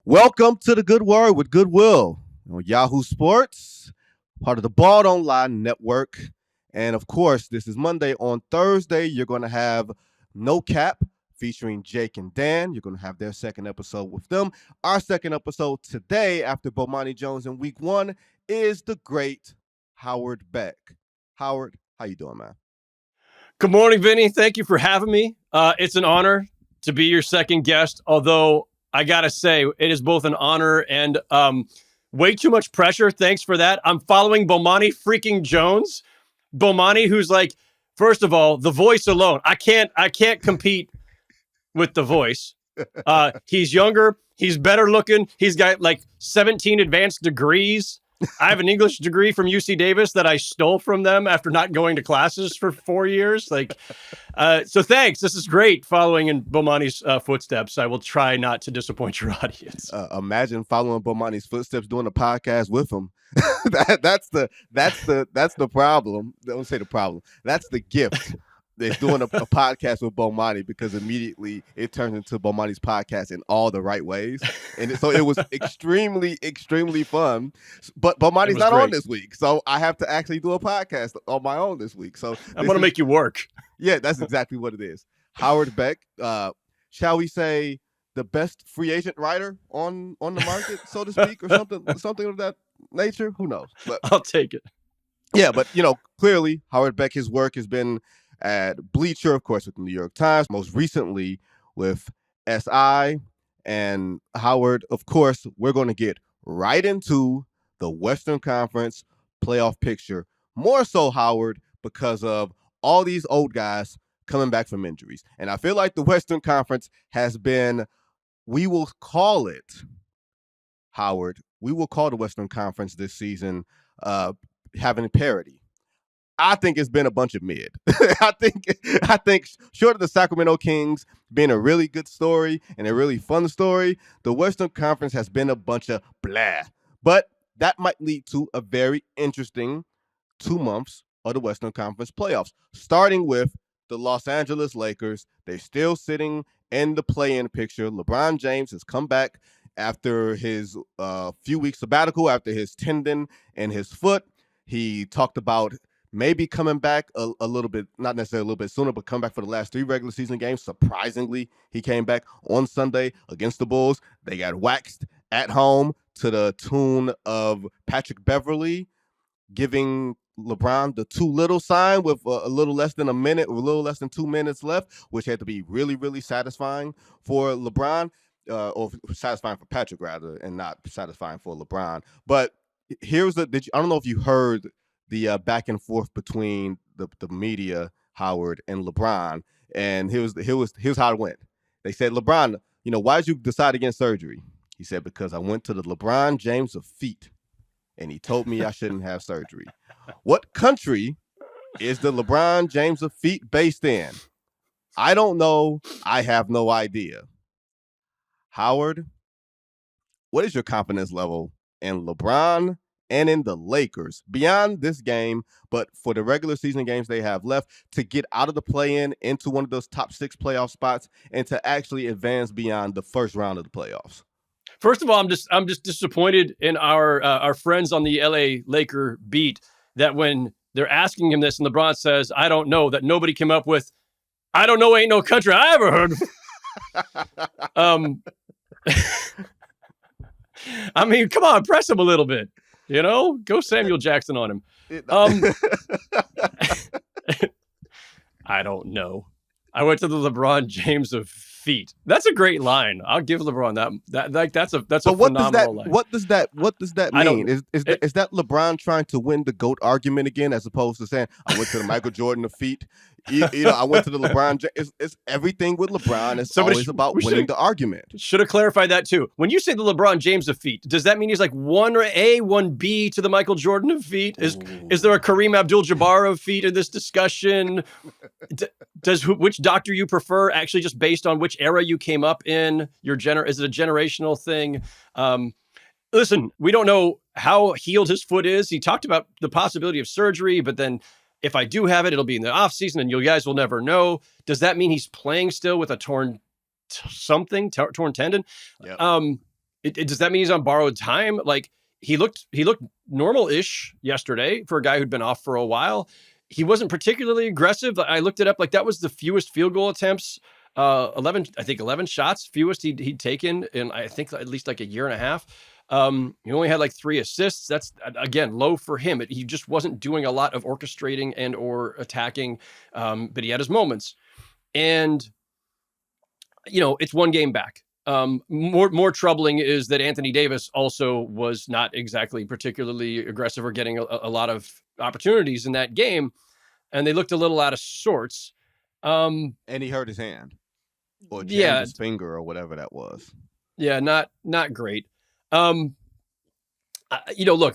Welcome to the Good Word with Goodwill on Yahoo Sports, part of the Ball Online Network. And of course, this is Monday. On Thursday, you're going to have No Cap featuring Jake and Dan. You're going to have their second episode with them. Our second episode today, after Bomani Jones in week one, is the great Howard Beck. Howard, how you doing, man? Good morning, Vinny. Thank you for having me. It's an honor to be your second guest, although I got to say, it is both an honor and way too much pressure. Thanks for that. I'm following Bomani freaking Jones. Bomani, who's like, first of all, the voice alone. I can't compete with the voice. He's younger. He's better looking. He's got like 17 advanced degrees. I have an English degree from UC Davis that I stole from them after not going to classes for 4 years. So thanks. This is great following in Bomani's footsteps. I will try not to disappoint your audience. Imagine following Bomani's footsteps, doing a podcast with him. That's the problem. Don't say the problem. That's the gift. They're doing a podcast with Bomani, because immediately it turns into Bomani's podcast in all the right ways. And so it was extremely, extremely fun. But Bomani's not on this week. So I have to actually do a podcast on my own this week. So I'm going to make you work. Yeah, that's exactly what it is. Howard Beck, shall we say the best free agent writer on the market, so to speak, or something of that nature? Who knows? But I'll take it. Yeah, but clearly Howard Beck, his work has been at Bleacher, of course, with the New York Times, most recently with SI. And Howard, of course, we're going to get right into the Western Conference playoff picture. More so, Howard, because of all these old guys coming back from injuries. And I feel like the Western Conference has been, we will call it, Howard, we will call the Western Conference this season having parity. I think it's been a bunch of mid. I think short of the Sacramento Kings being a really good story and a really fun story, the Western Conference has been a bunch of blah. But that might lead to a very interesting 2 months of the Western Conference playoffs, starting with the Los Angeles Lakers. They're still sitting in the play-in picture. LeBron James has come back after his few weeks sabbatical, after his tendon in his foot. He talked about maybe coming back a little bit, not necessarily a little bit sooner, but come back for the last 3 regular season games. Surprisingly, he came back on Sunday against the Bulls. They got waxed at home to the tune of Patrick Beverley giving LeBron the too little sign with a little less than a minute, or a little less than 2 minutes left, which had to be really, really satisfying for LeBron, or satisfying for Patrick, rather, and not satisfying for LeBron. But here's I don't know if you heard the back and forth between the media, Howard, and LeBron. And here's how it went. They said, LeBron, why did you decide against surgery? He said, because I went to the LeBron James of feet, and he told me I shouldn't have surgery. What country is the LeBron James of feet based in? I don't know. I have no idea. Howard, what is your confidence level in LeBron and in the Lakers beyond this game, but for the regular season games they have left, to get out of the play-in into one of those top 6 playoff spots and to actually advance beyond the first round of the playoffs? First of all, I'm just disappointed in our friends on the LA Laker beat that when they're asking him this and LeBron says, I don't know, that nobody came up with, I don't know, ain't no country I ever heard of. I mean, come on, press him a little bit. Go Samuel Jackson on him. I don't know. I went to the LeBron James of feet. That's a great line. I'll give LeBron that. That's a phenomenal line. What does that mean? Is that LeBron trying to win the GOAT argument again, as opposed to saying I went to the Michael Jordan of feet? I went to the LeBron James. It's everything with LeBron. It's always about winning the argument. Should have clarified that too. When you say the LeBron James of feet, does that mean he's like 1A, 1B to the Michael Jordan of feet? Is there a Kareem Abdul-Jabbar of feet in this discussion? Which doctor you prefer, actually just based on which era you came up in? Is it a generational thing? Listen, we don't know how healed his foot is. He talked about the possibility of surgery, but then if I do have it, it'll be in the offseason and you guys will never know. Does that mean he's playing still with a torn tendon? Yep. Does that mean he's on borrowed time? Like he looked normal-ish yesterday for a guy who'd been off for a while. He wasn't particularly aggressive. I looked it up. Like that was the fewest field goal attempts. 11 shots, fewest he'd taken in, I think, at least like a year and a half. He only had like 3 assists. That's, again, low for him. He just wasn't doing a lot of orchestrating and or attacking, but he had his moments. And, it's one game back. More troubling is that Anthony Davis also was not exactly particularly aggressive or getting a lot of opportunities in that game. And they looked a little out of sorts. And he hurt his hand. Or jammed his finger or whatever that was. Yeah, not great. Look,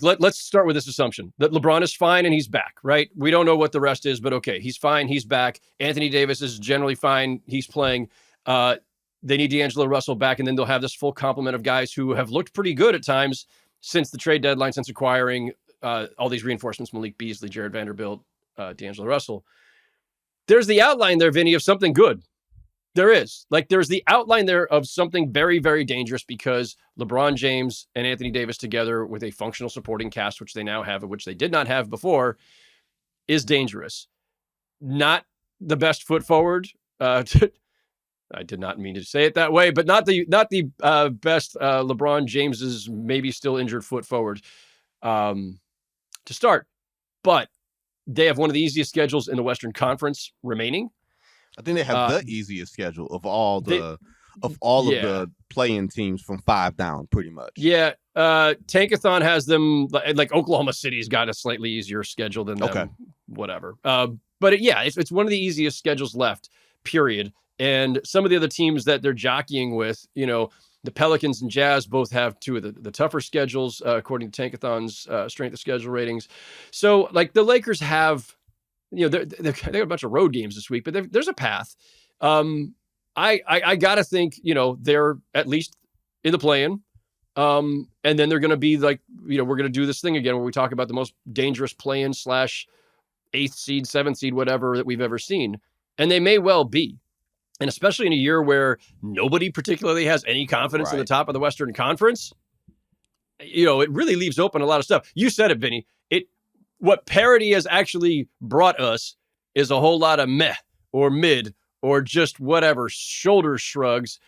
let's start with this assumption that LeBron is fine and he's back, right? We don't know what the rest is, but okay, he's fine, he's back. Anthony Davis is generally fine, he's playing. They need D'Angelo Russell back, and then they'll have this full complement of guys who have looked pretty good at times since the trade deadline, since acquiring all these reinforcements, Malik Beasley, Jared Vanderbilt, D'Angelo Russell. There's the outline there, Vinny, of something good. There is. Like, there's the outline there of something very, very dangerous because LeBron James and Anthony Davis together with a functional supporting cast, which they now have, which they did not have before, is dangerous. Not the best foot forward. I did not mean to say it that way, but not the best LeBron James's maybe still injured foot forward to start. But they have one of the easiest schedules in the Western Conference remaining. I think they have the easiest schedule of all of the play-in teams from 5 down, pretty much. Yeah, Tankathon has them like Oklahoma City's got a slightly easier schedule than them. Okay. Whatever. But it's one of the easiest schedules left. Period. And some of the other teams that they're jockeying with, the Pelicans and Jazz both have 2 of the tougher schedules according to Tankathon's strength of schedule ratings. So like the Lakers have. They got a bunch of road games this week, but there's a path. I gotta think, they're at least in the play-in. And then they're going to be like, we're going to do this thing again where we talk about the most dangerous play-in / 8th seed, 7th seed, whatever that we've ever seen. And they may well be. And especially in a year where nobody particularly has any confidence in the top of the Western Conference, it really leaves open a lot of stuff. You said it, Vinny. What parity has actually brought us is a whole lot of meh or mid or just whatever, shoulder shrugs.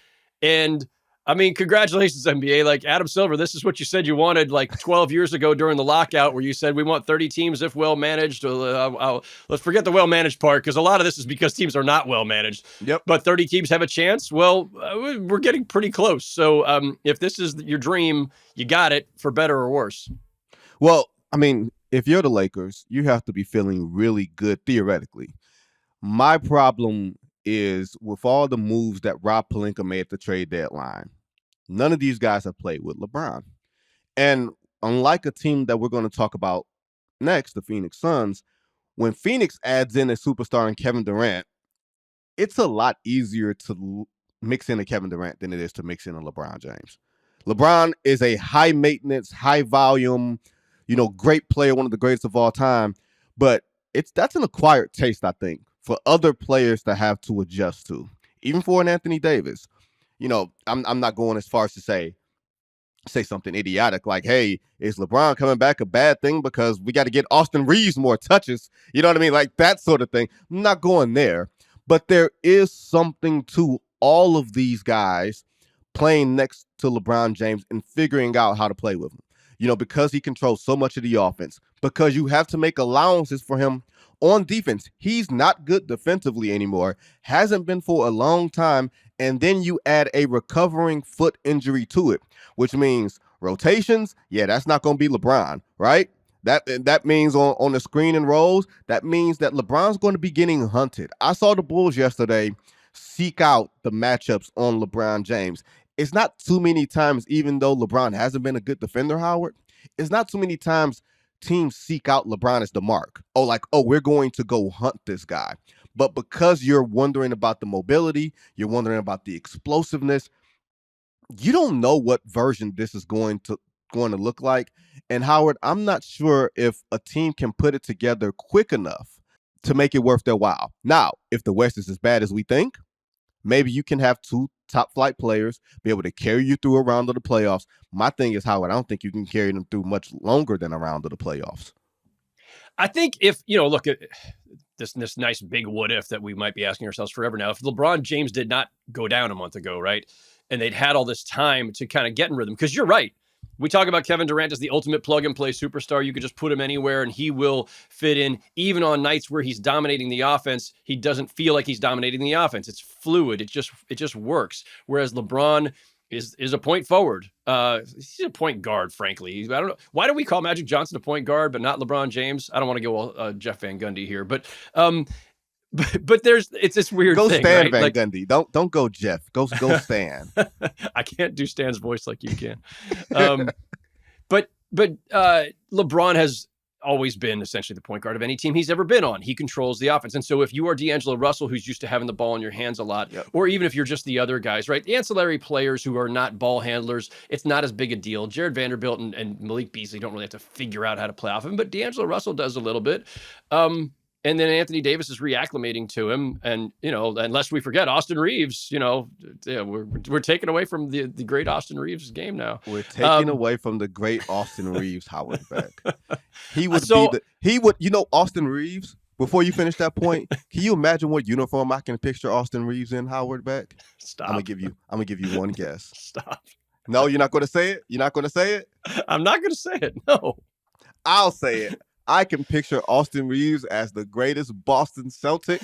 And I mean, congratulations, NBA. Like Adam Silver, this is what you said you wanted like 12 years ago during the lockout, where you said we want 30 teams if well managed. Let's forget the well managed part, because a lot of this is because teams are not well managed. Yep. But 30 teams have a chance. Well, we're getting pretty close. So if this is your dream, you got it, for better or worse. Well, I mean, if you're the Lakers, you have to be feeling really good theoretically. My problem is with all the moves that Rob Pelinka made at the trade deadline, none of these guys have played with LeBron. And unlike a team that we're going to talk about next, the Phoenix Suns, when Phoenix adds in a superstar in Kevin Durant, it's a lot easier to mix in a Kevin Durant than it is to mix in a LeBron James. LeBron is a high maintenance, high volume, great player, one of the greatest of all time. But that's an acquired taste, I think, for other players to have to adjust to. Even for an Anthony Davis. I'm not going as far as to say something idiotic like, hey, is LeBron coming back a bad thing because we got to get Austin Reeves more touches? You know what I mean? Like that sort of thing. I'm not going there. But there is something to all of these guys playing next to LeBron James and figuring out how to play with him. Because he controls so much of the offense, because you have to make allowances for him on defense. He's not good defensively anymore, hasn't been for a long time, and then you add a recovering foot injury to it, which means rotations, that's not going to be LeBron, right? That means on the screen and rolls, that means that LeBron's going to be getting hunted. I saw the Bulls yesterday seek out the matchups on LeBron James. It's not too many times, even though LeBron hasn't been a good defender, Howard, it's not too many times teams seek out LeBron as the mark. We're going to go hunt this guy. But because you're wondering about the mobility, you're wondering about the explosiveness, you don't know what version this is going to look like. And Howard, I'm not sure if a team can put it together quick enough to make it worth their while. Now, if the West is as bad as we think, Maybe you can have two top flight players be able to carry you through a round of the playoffs. My thing is, Howard, I don't think you can carry them through much longer than a round of the playoffs. I think if, look at this nice big what if that we might be asking ourselves forever now. If LeBron James did not go down a month ago, right, and they'd had all this time to kind of get in rhythm, because you're right. We talk about Kevin Durant as the ultimate plug-and-play superstar. You could just put him anywhere, and he will fit in. Even on nights where he's dominating the offense, he doesn't feel like he's dominating the offense. It's fluid. It just works. Whereas LeBron is a point forward. He's a point guard, frankly. I don't know. Why do we call Magic Johnson a point guard, but not LeBron James? I don't want to go Jeff Van Gundy here, but it's this weird go thing. Stan right? Van Gundy. Don't go Jeff. Go Stan. I can't do Stan's voice like you can. But LeBron has always been essentially the point guard of any team he's ever been on. He controls the offense. And so if you are D'Angelo Russell, who's used to having the ball in your hands a lot, or even if you're just the other guys, right? The ancillary players who are not ball handlers, it's not as big a deal. Jared Vanderbilt and Malik Beasley don't really have to figure out how to play off him, but D'Angelo Russell does a little bit. And then Anthony Davis is reacclimating to him. And, unless we forget Austin Reeves, we're taking away from the great Austin Reeves game now. We're taking away from the great Austin Reeves, Howard Beck. Austin Reeves, before you finish that point, can you imagine what uniform I can picture Austin Reeves in, Howard Beck? Stop. I'm gonna give you one guess. Stop. No, you're not gonna say it? You're not gonna say it? I'm not gonna say it. No. I'll say it. I can picture Austin Reeves as the greatest Boston Celtic.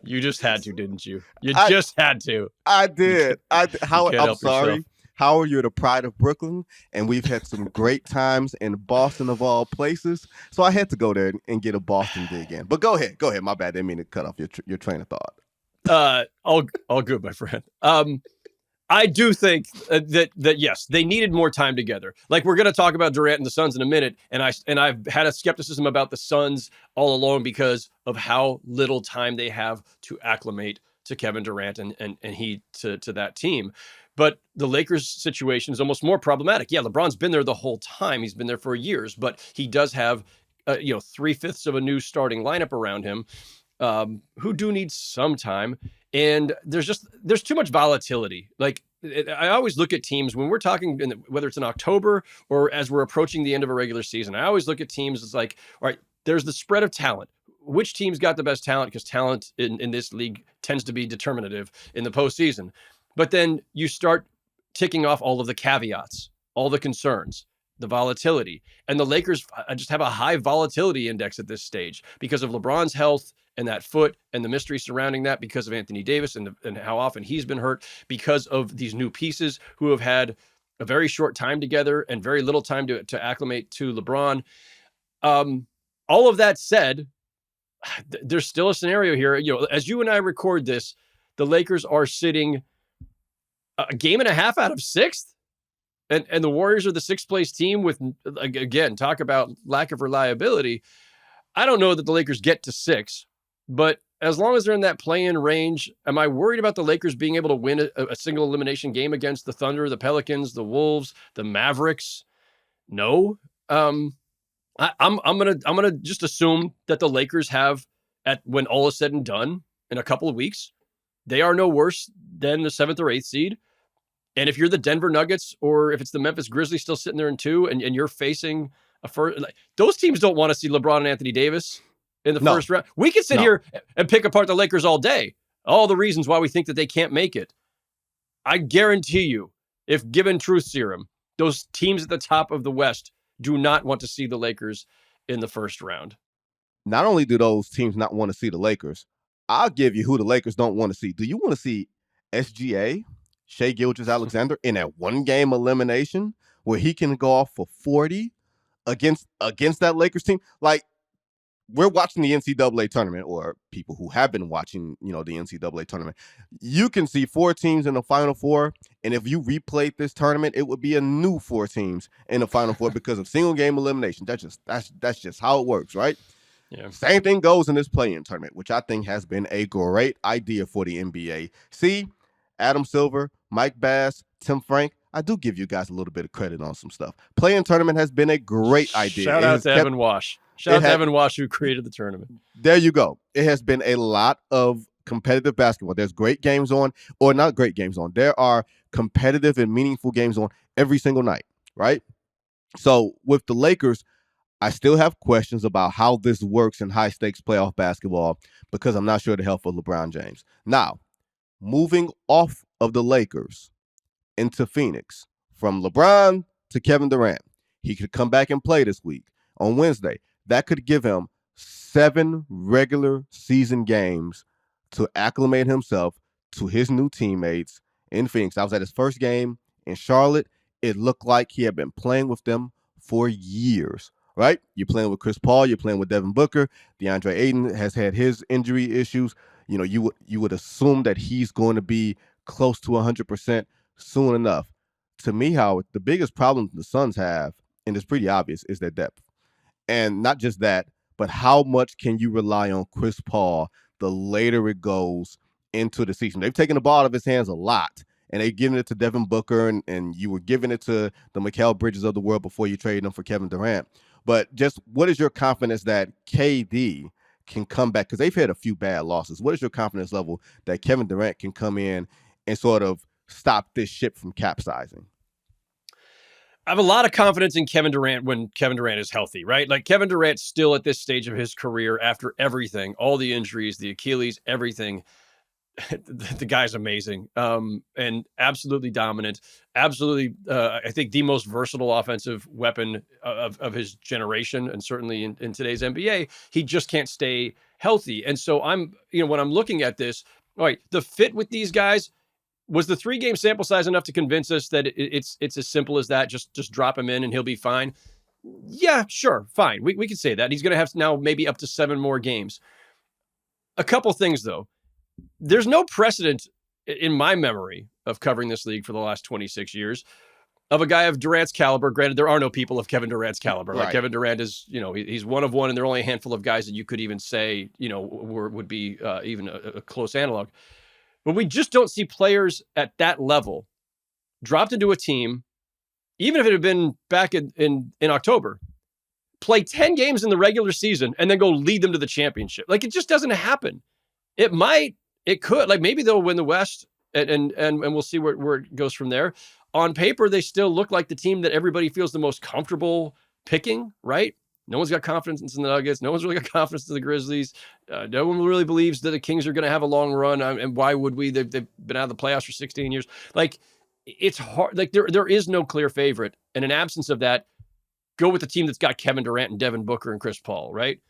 You just had to, didn't you? You just had to. I did. Howard, I'm sorry. Yourself. Howard, you're the pride of Brooklyn, and we've had some great times in Boston of all places. So I had to go there and get a Boston dig in. But go ahead. My bad. I didn't mean to cut off your train of thought. All good, my friend. I do think that yes, they needed more time together. Like, we're going to talk about Durant and the Suns in a minute, and I've had a skepticism about the Suns all along because of how little time they have to acclimate to Kevin Durant and he to that team. But the Lakers situation is almost more problematic. Yeah, LeBron's been there the whole time. He's been there for years, but he does have 3/5 of a new starting lineup around him, who do need some time. And there's too much volatility. Like, I always look at teams when we're talking, whether it's in October or as we're approaching the end of a regular season, I always look at teams as like, all right, there's the spread of talent. Which team's got the best talent? Because talent in this league tends to be determinative in the postseason. But then you start ticking off all of the caveats, all the concerns, the volatility. And the Lakers just have a high volatility index at this stage because of LeBron's health and that foot and the mystery surrounding that, because of Anthony Davis and how often he's been hurt, because of these new pieces who have had a very short time together and very little time to acclimate to LeBron. All of that said, there's still a scenario here. As you and I record this, the Lakers are sitting a game and a half out of sixth. And the Warriors are the sixth place team with, again, talk about lack of reliability. I don't know that the Lakers get to 6, but as long as they're in that play-in range, am I worried about the Lakers being able to win a single elimination game against the Thunder, the Pelicans, the Wolves, the Mavericks? No. I'm gonna just assume that the Lakers have, when all is said and done in a couple of weeks, they are no worse than the 7th or 8th seed. And if you're the Denver Nuggets or if it's the Memphis Grizzlies still sitting there in 2 and you're facing a first, those teams don't want to see LeBron and Anthony Davis in the first round. We can sit here and pick apart the Lakers all day, all the reasons why we think that they can't make it. I guarantee you, if given truth serum, those teams at the top of the West do not want to see the Lakers in the first round. Not only do those teams not want to see the Lakers, I'll give you who the Lakers don't want to see. Do you want to see SGA? Shai Gilgeous-Alexander in a one-game elimination where he can go off for 40 against that Lakers team? Like, we're watching the NCAA tournament, or people who have been watching, the NCAA tournament. You can see 4 teams in the Final Four, and if you replayed this tournament, it would be a new 4 teams in the Final Four because of single-game elimination. That's just how it works, right? Yeah. Same thing goes in this play-in tournament, which I think has been a great idea for the NBA. See, Adam Silver, Mike Bass, Tim Frank, I do give you guys a little bit of credit on some stuff. Play-in tournament has been a great idea. Shout out to Evan Wash. Shout out to Evan Wash, who created the tournament. There you go. It has been a lot of competitive basketball. There's great games on, or not great games on. There are competitive and meaningful games on every single night, right? So with the Lakers, I still have questions about how this works in high stakes playoff basketball because I'm not sure the health of LeBron James. Now, moving off of the Lakers into Phoenix, from LeBron to Kevin Durant, he could come back and play this week on Wednesday. That could give him 7 regular season games to acclimate himself to his new teammates in Phoenix. I was at his first game in Charlotte. It looked like he had been playing with them for years, right? You're playing with Chris Paul. You're playing with Devin Booker. DeAndre Ayton has had his injury issues. You know, you would assume that he's going to be close to 100% soon enough. To me, Howard, the biggest problem the Suns have, and it's pretty obvious, is their depth. And not just that, but how much can you rely on Chris Paul the later it goes into the season? They've taken the ball out of his hands a lot, and they've given it to Devin Booker, and you were giving it to the Mikal Bridges of the world before you traded them for Kevin Durant. But just what is your confidence that KD can come back? Because they've had a few bad losses. What is your confidence level that Kevin Durant can come in and sort of stop this ship from capsizing? I have a lot of confidence in Kevin Durant when Kevin Durant is healthy, right? Like Kevin Durant still at this stage of his career after everything, all the injuries, the Achilles, everything. The guy's amazing and absolutely dominant. Absolutely, I think the most versatile offensive weapon of his generation, and certainly in today's NBA. He just can't stay healthy. And so when I'm looking at this, all right, the fit with these guys, was the 3-game sample size enough to convince us that it's as simple as that? Just drop him in and he'll be fine. Yeah, sure, fine. We can say that. He's going to have now maybe up to 7 more games. A couple things though. There's no precedent in my memory of covering this league for the last 26 years of a guy of Durant's caliber. Granted, there are no people of Kevin Durant's caliber. Right. Like Kevin Durant is, he's one of one, and there are only a handful of guys that you could even say, would be even a close analog. But we just don't see players at that level dropped into a team, even if it had been back in October, play 10 games in the regular season and then go lead them to the championship. Like, it just doesn't happen. It might, it could, like maybe they'll win the West and we'll see where it goes from there. On paper, they still look like the team that everybody feels the most comfortable picking, right? No one's got confidence in the Nuggets. No one's really got confidence in the Grizzlies. No one really believes that the Kings are going to have a long run. And why would we? They've been out of the playoffs for 16 years. Like, it's hard. Like, there is no clear favorite. And in absence of that, go with the team that's got Kevin Durant and Devin Booker and Chris Paul, right?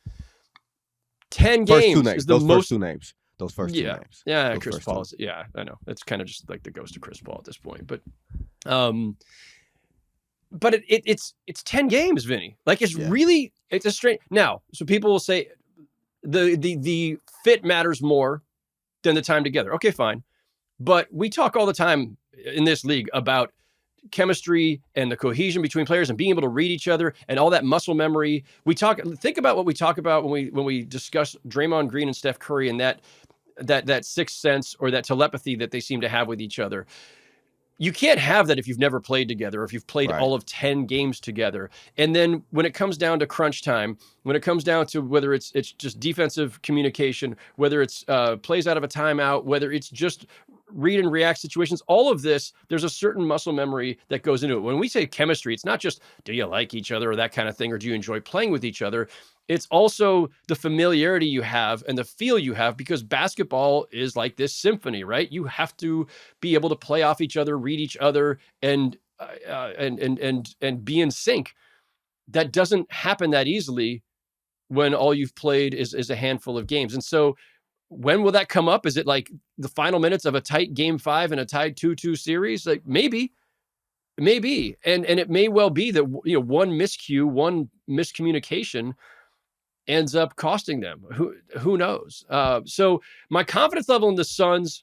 10 games is the most. First 2 names. Those first 2 names. Yeah, Those Chris Paul. Yeah, I know. It's kind of just like the ghost of Chris Paul at this point. But it's 10 games, Vinny. Like, it's really, it's a strange. Now, so people will say the fit matters more than the time together. Okay, fine. But we talk all the time in this league about chemistry and the cohesion between players and being able to read each other and all that muscle memory. Think about what we talk about when we discuss Draymond Green and Steph Curry and that sixth sense or that telepathy that they seem to have with each other. You can't have that if you've never played together, or if you've played all of 10 games together. And then when it comes down to crunch time, when it comes down to whether it's just defensive communication, whether it's plays out of a timeout, whether it's just read and react situations, all of this, there's a certain muscle memory that goes into it. When we say chemistry, it's not just, do you like each other or that kind of thing, or do you enjoy playing with each other? It's also the familiarity you have and the feel you have, because basketball is like this symphony, right? You have to be able to play off each other, read each other, and be in sync. That doesn't happen that easily when all you've played is a handful of games. And so when will that come up? Is it like the final minutes of a tight game 5 and a tied 2-2 series? Like, maybe. And it may well be that, one miscue, one miscommunication ends up costing them. Who knows? So my confidence level in the Suns,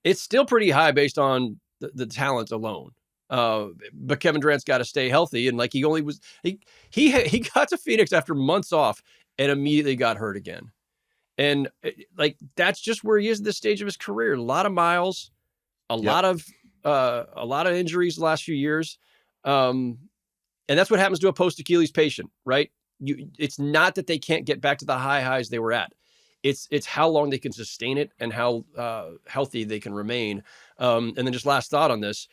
it's still pretty high based on the talent alone. But Kevin Durant's got to stay healthy, and like he got to Phoenix after months off and immediately got hurt again. And like, that's just where he is at this stage of his career. A lot of miles, a lot of injuries the last few years. And that's what happens to a post Achilles patient, right? It's not that they can't get back to the high highs they were at. It's how long they can sustain it and how healthy they can remain. And then just last thought on this.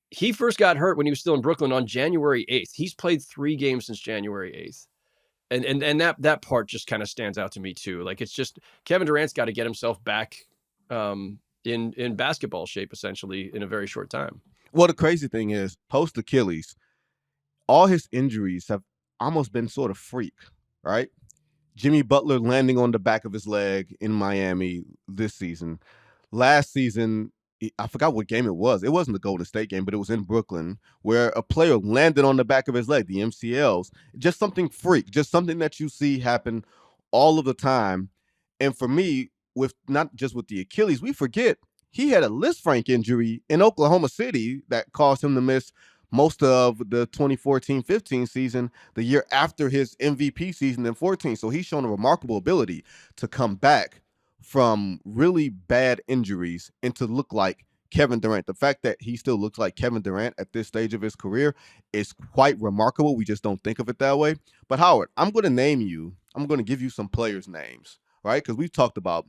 He first got hurt when he was still in Brooklyn on January 8th. He's played 3 games since January 8th. And that part just kind of stands out to me too. Like, it's just Kevin Durant's got to get himself back in basketball shape, essentially, in a very short time. Well, the crazy thing is, post Achilles, all his injuries have almost been sort of freak, right? Jimmy Butler landing on the back of his leg in Miami this season. Last season, I forgot what game it was. It wasn't the Golden State game, but it was in Brooklyn, where a player landed on the back of his leg, the MCLs. Just something freak, just something that you see happen all of the time. And for me, with not just with the Achilles, we forget he had a Lisfranc injury in Oklahoma City that caused him to miss most of the 2014-15 season, the year after his MVP season in 14. So he's shown a remarkable ability to come back from really bad injuries and to look like Kevin Durant. The fact that he still looks like Kevin Durant at this stage of his career is quite remarkable. We just don't think of it that way. But Howard, I'm going to give you some players' names, right? Because we've talked about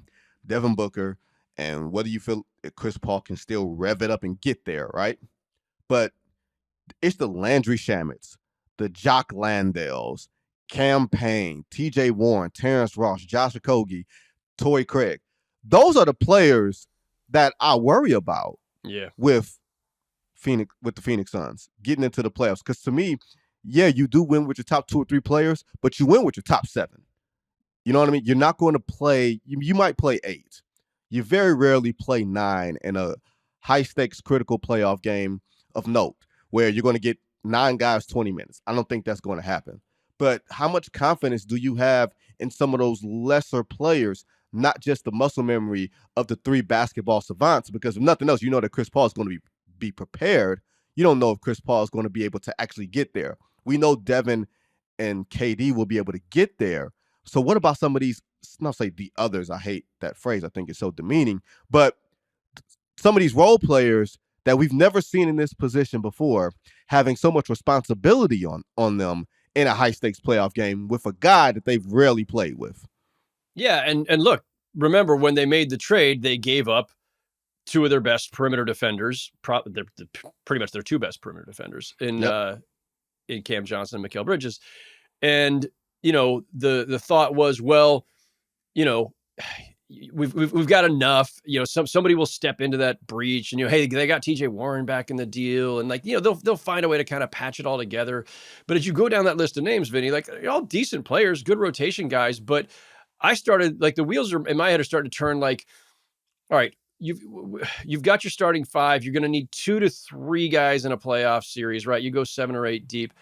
Devin Booker and whether you feel that Chris Paul can still rev it up and get there, right? But it's the Landry Shamits, the Jock Landells, Cam Payne, TJ Warren, Terrence Ross, Josh Okogie, Torrey Craig. Those are the players that I worry about with the Phoenix Suns getting into the playoffs. Because to me, yeah, you do win with your top 2 or 3 players, but you win with your top 7. You know what I mean? You're not going to play, you might play 8. You very rarely play 9 in a high-stakes critical playoff game of note where you're going to get 9 guys 20 minutes. I don't think that's going to happen. But how much confidence do you have in some of those lesser players, not just the muscle memory of the 3 basketball savants? Because if nothing else, you know that Chris Paul is going to be prepared. You don't know if Chris Paul is going to be able to actually get there. We know Devin and KD will be able to get there. So what about some of these, not say the others, I hate that phrase, I think it's so demeaning, but some of these role players that we've never seen in this position before, having so much responsibility on them in a high-stakes playoff game with a guy that they've rarely played with. Yeah, and look, remember when they made the trade, they gave up 2 of their best perimeter defenders. They're pretty much their 2 best perimeter defenders in Cam Johnson and Mikal Bridges. And, you know, the thought was, well, you know, we've got enough, you know, somebody will step into that breach and, you know, hey, they got TJ Warren back in the deal. And like, you know, they'll find a way to kind of patch it all together. But as you go down that list of names, Vinny, like, they're all decent players, good rotation guys. But I started, like, the wheels are in my head are starting to turn, like, all right, you've got your starting 5. You're going to need 2 to 3 guys in a playoff series, right? You go 7 or 8 deep.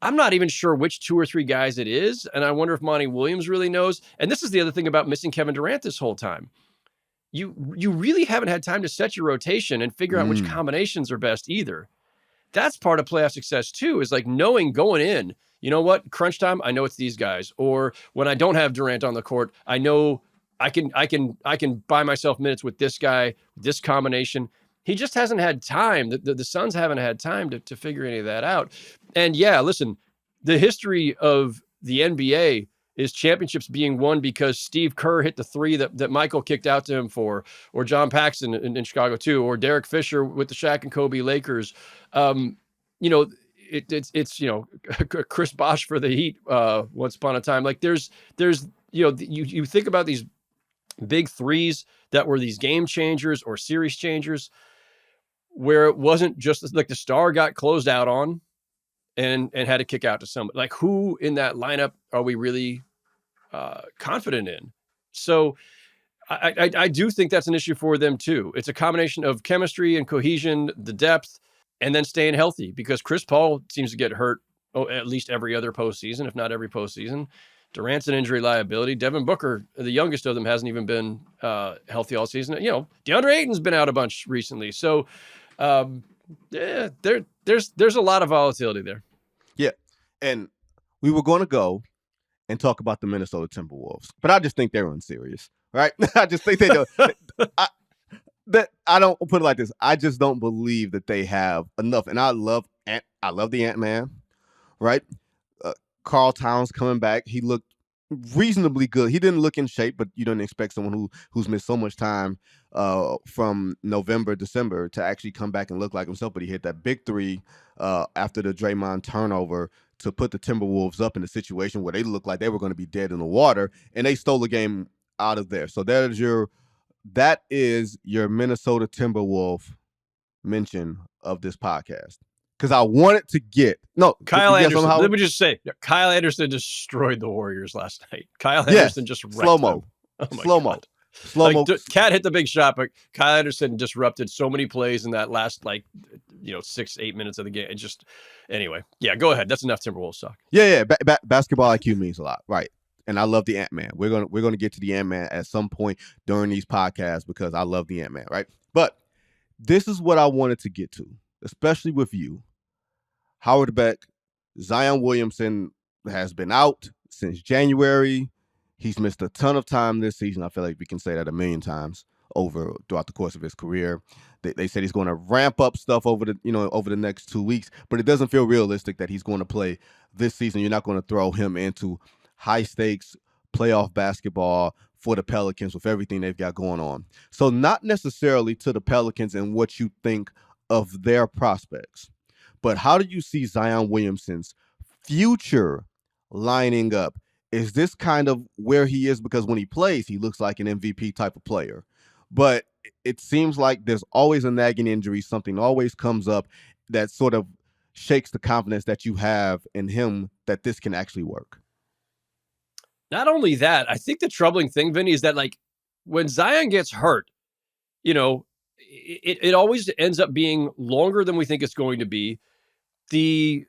I'm not even sure which 2 or 3 guys it is. And I wonder if Monty Williams really knows. And this is the other thing about missing Kevin Durant this whole time. You really haven't had time to set your rotation and figure out which combinations are best either. That's part of playoff success too, is like knowing going in, you know what, crunch time, I know it's these guys. Or when I don't have Durant on the court, I know I can buy myself minutes with this guy, this combination. He just hasn't had time. The Suns haven't had time to figure any of that out. And yeah, listen, the history of the NBA is championships being won because Steve Kerr hit the 3 that Michael kicked out to him for, or John Paxson in Chicago too, or Derek Fisher with the Shaq and Kobe Lakers. You know, it's you know, Chris Bosh for the Heat once upon a time. Like there's you know, you think about these big 3s that were these game changers or series changers, where it wasn't just like the star got closed out on and had to kick out to somebody. Like, who in that lineup are we really confident in? So I do think that's an issue for them too. It's a combination of chemistry and cohesion, the depth, and then staying healthy, because Chris Paul seems to get hurt at least every other postseason, if not every postseason. Durant's an injury liability. Devin Booker, the youngest of them, hasn't even been healthy all season. You know, DeAndre Ayton's been out a bunch recently. So, yeah, there's a lot of volatility there. Yeah, and we were going to go and talk about the Minnesota Timberwolves, but I just think they're unserious, right? I just think they don't. I don't put it like this. I just don't believe that they have enough. And I love the Ant-Man, right? Carl Towns coming back. He looked reasonably good. He didn't look in shape, but you don't expect someone who's missed so much time from November, December to actually come back and look like himself. But he hit that big three after the Draymond turnover to put the Timberwolves up in a situation where they looked like they were going to be dead in the water, and they stole the game out of there. So that is your Minnesota Timberwolf mention of this podcast. Because I wanted to get Kyle Anderson. Let me just say, Kyle Anderson destroyed the Warriors last night. Kyle Anderson just wrecked slow-mo. Oh slow-mo. Slow-mo. Cat hit the big shot, but Kyle Anderson disrupted so many plays in that last 6-8 minutes of the game. Anyway, go ahead. That's enough Timberwolves talk. Yeah. Basketball IQ means a lot, right? And I love the Ant-Man. We're gonna get to the Ant-Man at some point during these podcasts because I love the Ant-Man, right? But this is what I wanted to get to, especially with you. Howard Beck, Zion Williamson has been out since January. He's missed a ton of time this season. I feel like we can say that a million times throughout the course of his career. They said he's going to ramp up stuff over the next 2 weeks, but it doesn't feel realistic that he's going to play this season. You're not going to throw him into high stakes playoff basketball for the Pelicans with everything they've got going on. So not necessarily to the Pelicans and what you think of their prospects, but how do you see Zion Williamson's future lining up? Is this kind of where he is? Because when he plays, he looks like an MVP type of player. But it seems like there's always a nagging injury. Something always comes up that sort of shakes the confidence that you have in him that this can actually work. Not only that, I think the troubling thing, Vinny, is that when Zion gets hurt, it always ends up being longer than we think it's going to be. The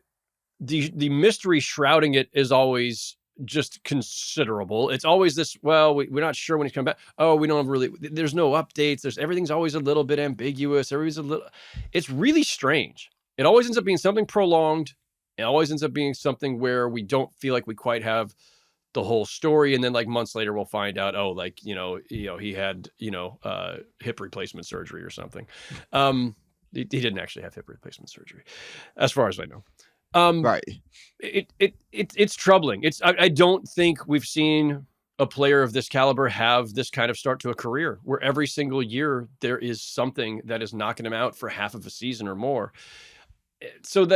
mystery shrouding it is always just considerable. It's always this, well, we're not sure when he's coming back. Oh, we don't really, there's no updates. Everything's always a little bit ambiguous. It's really strange. It always ends up being something prolonged. It always ends up being something where we don't feel like we quite have the whole story. And then months later, we'll find out, he had, hip replacement surgery or something. He didn't actually have hip replacement surgery, as far as I know. Right. It's troubling. I don't think we've seen a player of this caliber have this kind of start to a career where every single year there is something that is knocking him out for half of a season or more. So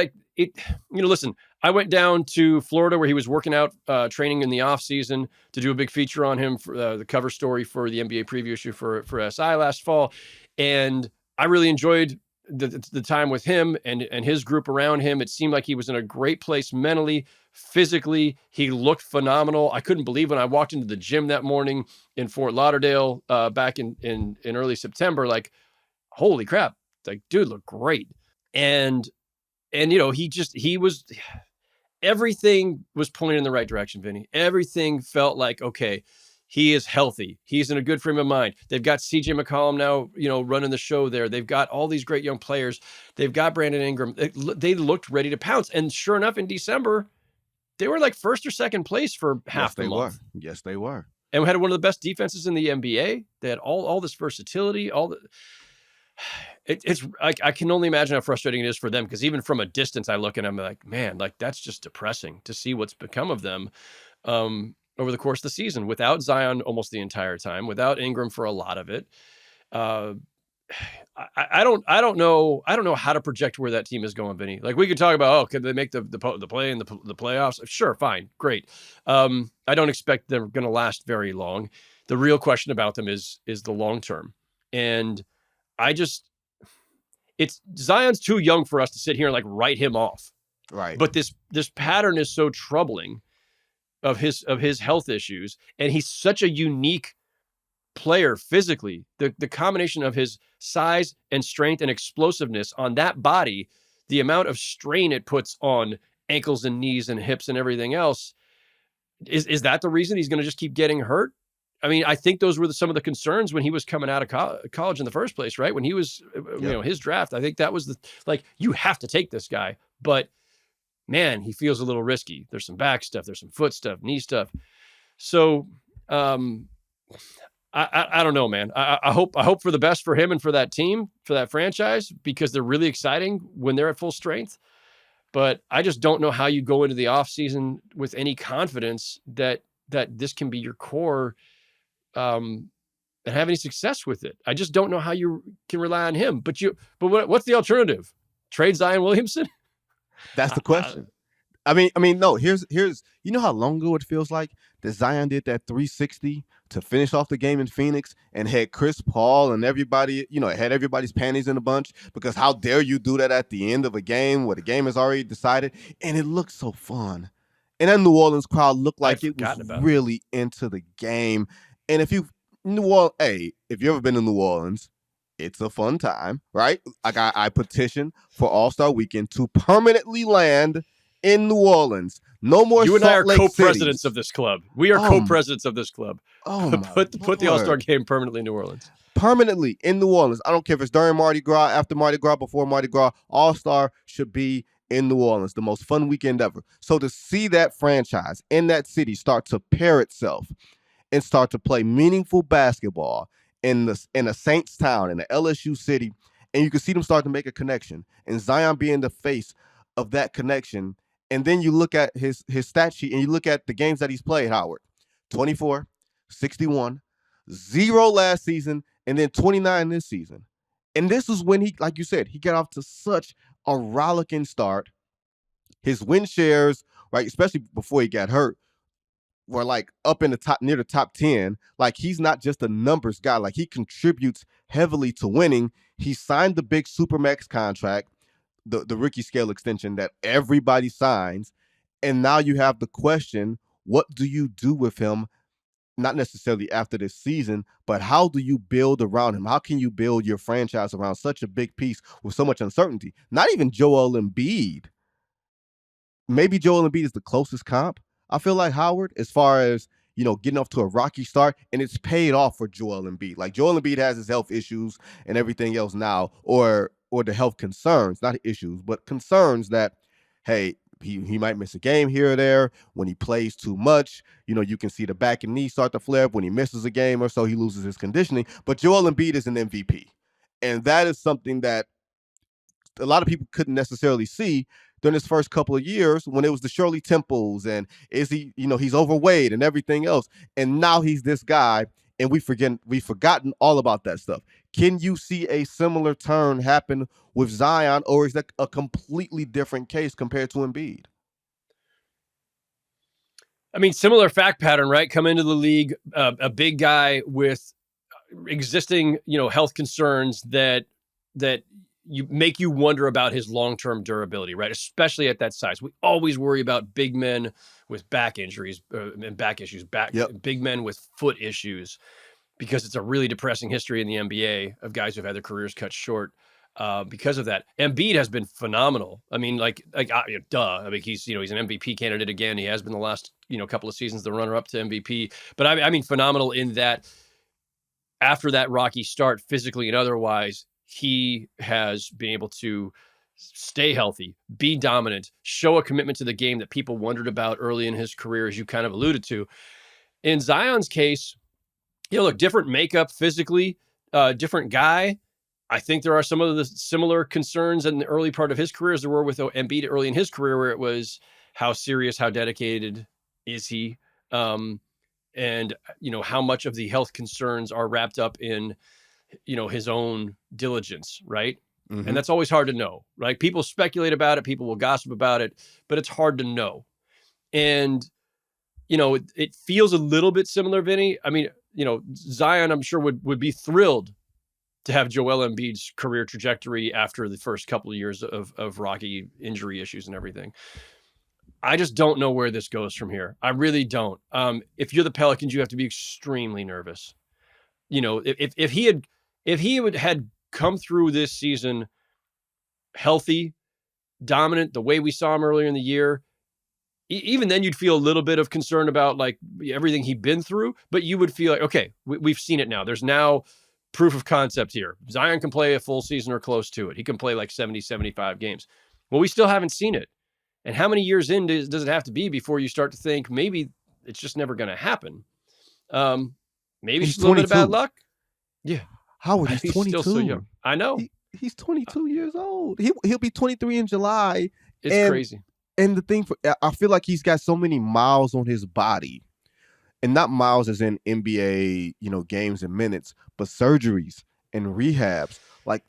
listen, I went down to Florida where he was working out, training in the off season to do a big feature on him for the cover story for the NBA preview issue for SI last fall. And I really enjoyed the time with him and his group around him. It seemed like he was in a great place mentally, physically. He looked phenomenal. I couldn't believe when I walked into the gym that morning in Fort Lauderdale back in early September, holy crap, dude looked great. And everything was pointing in the right direction, Vinny. Everything felt like, okay, he is healthy. He's in a good frame of mind. They've got CJ McCollum now, running the show there. They've got all these great young players. They've got Brandon Ingram. They looked ready to pounce. And sure enough, in December, they were first or second place for half the month. Yes, they were. And we had one of the best defenses in the NBA. They had all this versatility, I can only imagine how frustrating it is for them, because even from a distance, I look at them like, man, that's just depressing to see what's become of them over the course of the season, without Zion almost the entire time, without Ingram for a lot of it. I don't know how to project where that team is going, Vinny. We could talk about, could they make the play in the playoffs? Sure, fine, great. I don't expect they're going to last very long. The real question about them is the long term, and Zion's too young for us to sit here and write him off. Right. But this pattern is so troubling of his health issues, and he's such a unique player physically. The combination of his size and strength and explosiveness on that body, the amount of strain it puts on ankles and knees and hips and everything else, is that the reason he's going to just keep getting hurt? I mean, I think those were some of the concerns when he was coming out of college in the first place, right? When he was, his draft, I think that was you have to take this guy, but man, he feels a little risky. There's some back stuff, there's some foot stuff, knee stuff. So, I don't know, man. I hope for the best for him and for that team, for that franchise, because they're really exciting when they're at full strength. But I just don't know how you go into the offseason with any confidence that that this can be your core and have any success with it. I just don't know how you can rely on him. But what's the alternative? Trade Zion Williamson? That's the question. I mean, no. Here's. You know how long ago it feels like that Zion did that 360 to finish off the game in Phoenix and had Chris Paul and everybody, had everybody's panties in a bunch because how dare you do that at the end of a game where the game is already decided, and it looked so fun, and that New Orleans crowd looked like it was really into the game. And if you've ever been to New Orleans, it's a fun time, right? Like I petition for All-Star Weekend to permanently land in New Orleans. No more. You and I are co-presidents of this club. We are co-presidents of this club. Put the All-Star game permanently in New Orleans. Permanently in New Orleans. I don't care if it's during Mardi Gras, after Mardi Gras, before Mardi Gras. All-Star should be in New Orleans. The most fun weekend ever. So to see that franchise in that city start to pair itself and start to play meaningful basketball in a Saints town, in the LSU city, and you can see them start to make a connection, and Zion being the face of that connection. And then you look at his stat sheet and you look at the games that he's played, Howard. 24, 61, 0 last season, and then 29 this season. And this is when he, like you said, he got off to such a rollicking start. His win shares, right, especially before he got hurt, were like up in the top, near the top 10. Like he's not just a numbers guy. Like he contributes heavily to winning. He signed the big Supermax contract, the rookie scale extension that everybody signs. And now you have the question, what do you do with him? Not necessarily after this season, but how do you build around him? How can you build your franchise around such a big piece with so much uncertainty? Not even Joel Embiid. Maybe Joel Embiid is the closest comp, I feel like, Howard, as far as, getting off to a rocky start, and it's paid off for Joel Embiid. Like Joel Embiid has his health issues and everything else now, or the health concerns, not issues, but concerns that, hey, he might miss a game here or there. When he plays too much, you can see the back and knee start to flare up. When he misses a game or so, he loses his conditioning. But Joel Embiid is an MVP. And that is something that a lot of people couldn't necessarily see during his first couple of years when it was the Shirley Temples and is he, he's overweight and everything else. And now he's this guy, and we've forgotten all about that stuff. Can you see a similar turn happen with Zion, or is that a completely different case compared to Embiid? I mean, similar fact pattern, right? Come into the league, a big guy with existing, health concerns that make you wonder about his long-term durability, right? Especially at that size. We always worry about big men with back injuries and back issues, big men with foot issues, because it's a really depressing history in the NBA of guys who've had their careers cut short because of that. Embiid has been phenomenal. I mean, duh. I mean, he's an MVP candidate again. He has been the last, couple of seasons, the runner-up to MVP. But I mean, phenomenal in that after that rocky start, physically and otherwise, he has been able to stay healthy, be dominant, show a commitment to the game that people wondered about early in his career, as you kind of alluded to. In Zion's case, look, different makeup physically, different guy. I think there are some of the similar concerns in the early part of his career as there were with Embiid early in his career, where it was how serious, how dedicated is he? And, how much of the health concerns are wrapped up in, his own diligence, right? Mm-hmm. And that's always hard to know, right? People speculate about it, people will gossip about it, but it's hard to know. And, it feels a little bit similar, Vinny. I mean, Zion, I'm sure would be thrilled to have Joel Embiid's career trajectory after the first couple of years of rocky injury issues and everything. I just don't know where this goes from here. I really don't. If you're the Pelicans, you have to be extremely nervous. If he had come through this season healthy, dominant, the way we saw him earlier in the year, even then you'd feel a little bit of concern about like everything he'd been through, but you would feel like, okay, we've seen it now. There's now proof of concept here. Zion can play a full season or close to it. He can play like 70, 75 games. Well, we still haven't seen it. And how many years in does it have to be before you start to think maybe it's just never going to happen? Maybe it's a little bit of bad luck. Yeah. Howard, he's 22. Still so young. I know. He's 22 years old. He'll be 23 in July. It's crazy. And the thing, I feel like he's got so many miles on his body and not miles as in NBA, games and minutes, but surgeries and rehabs. Like,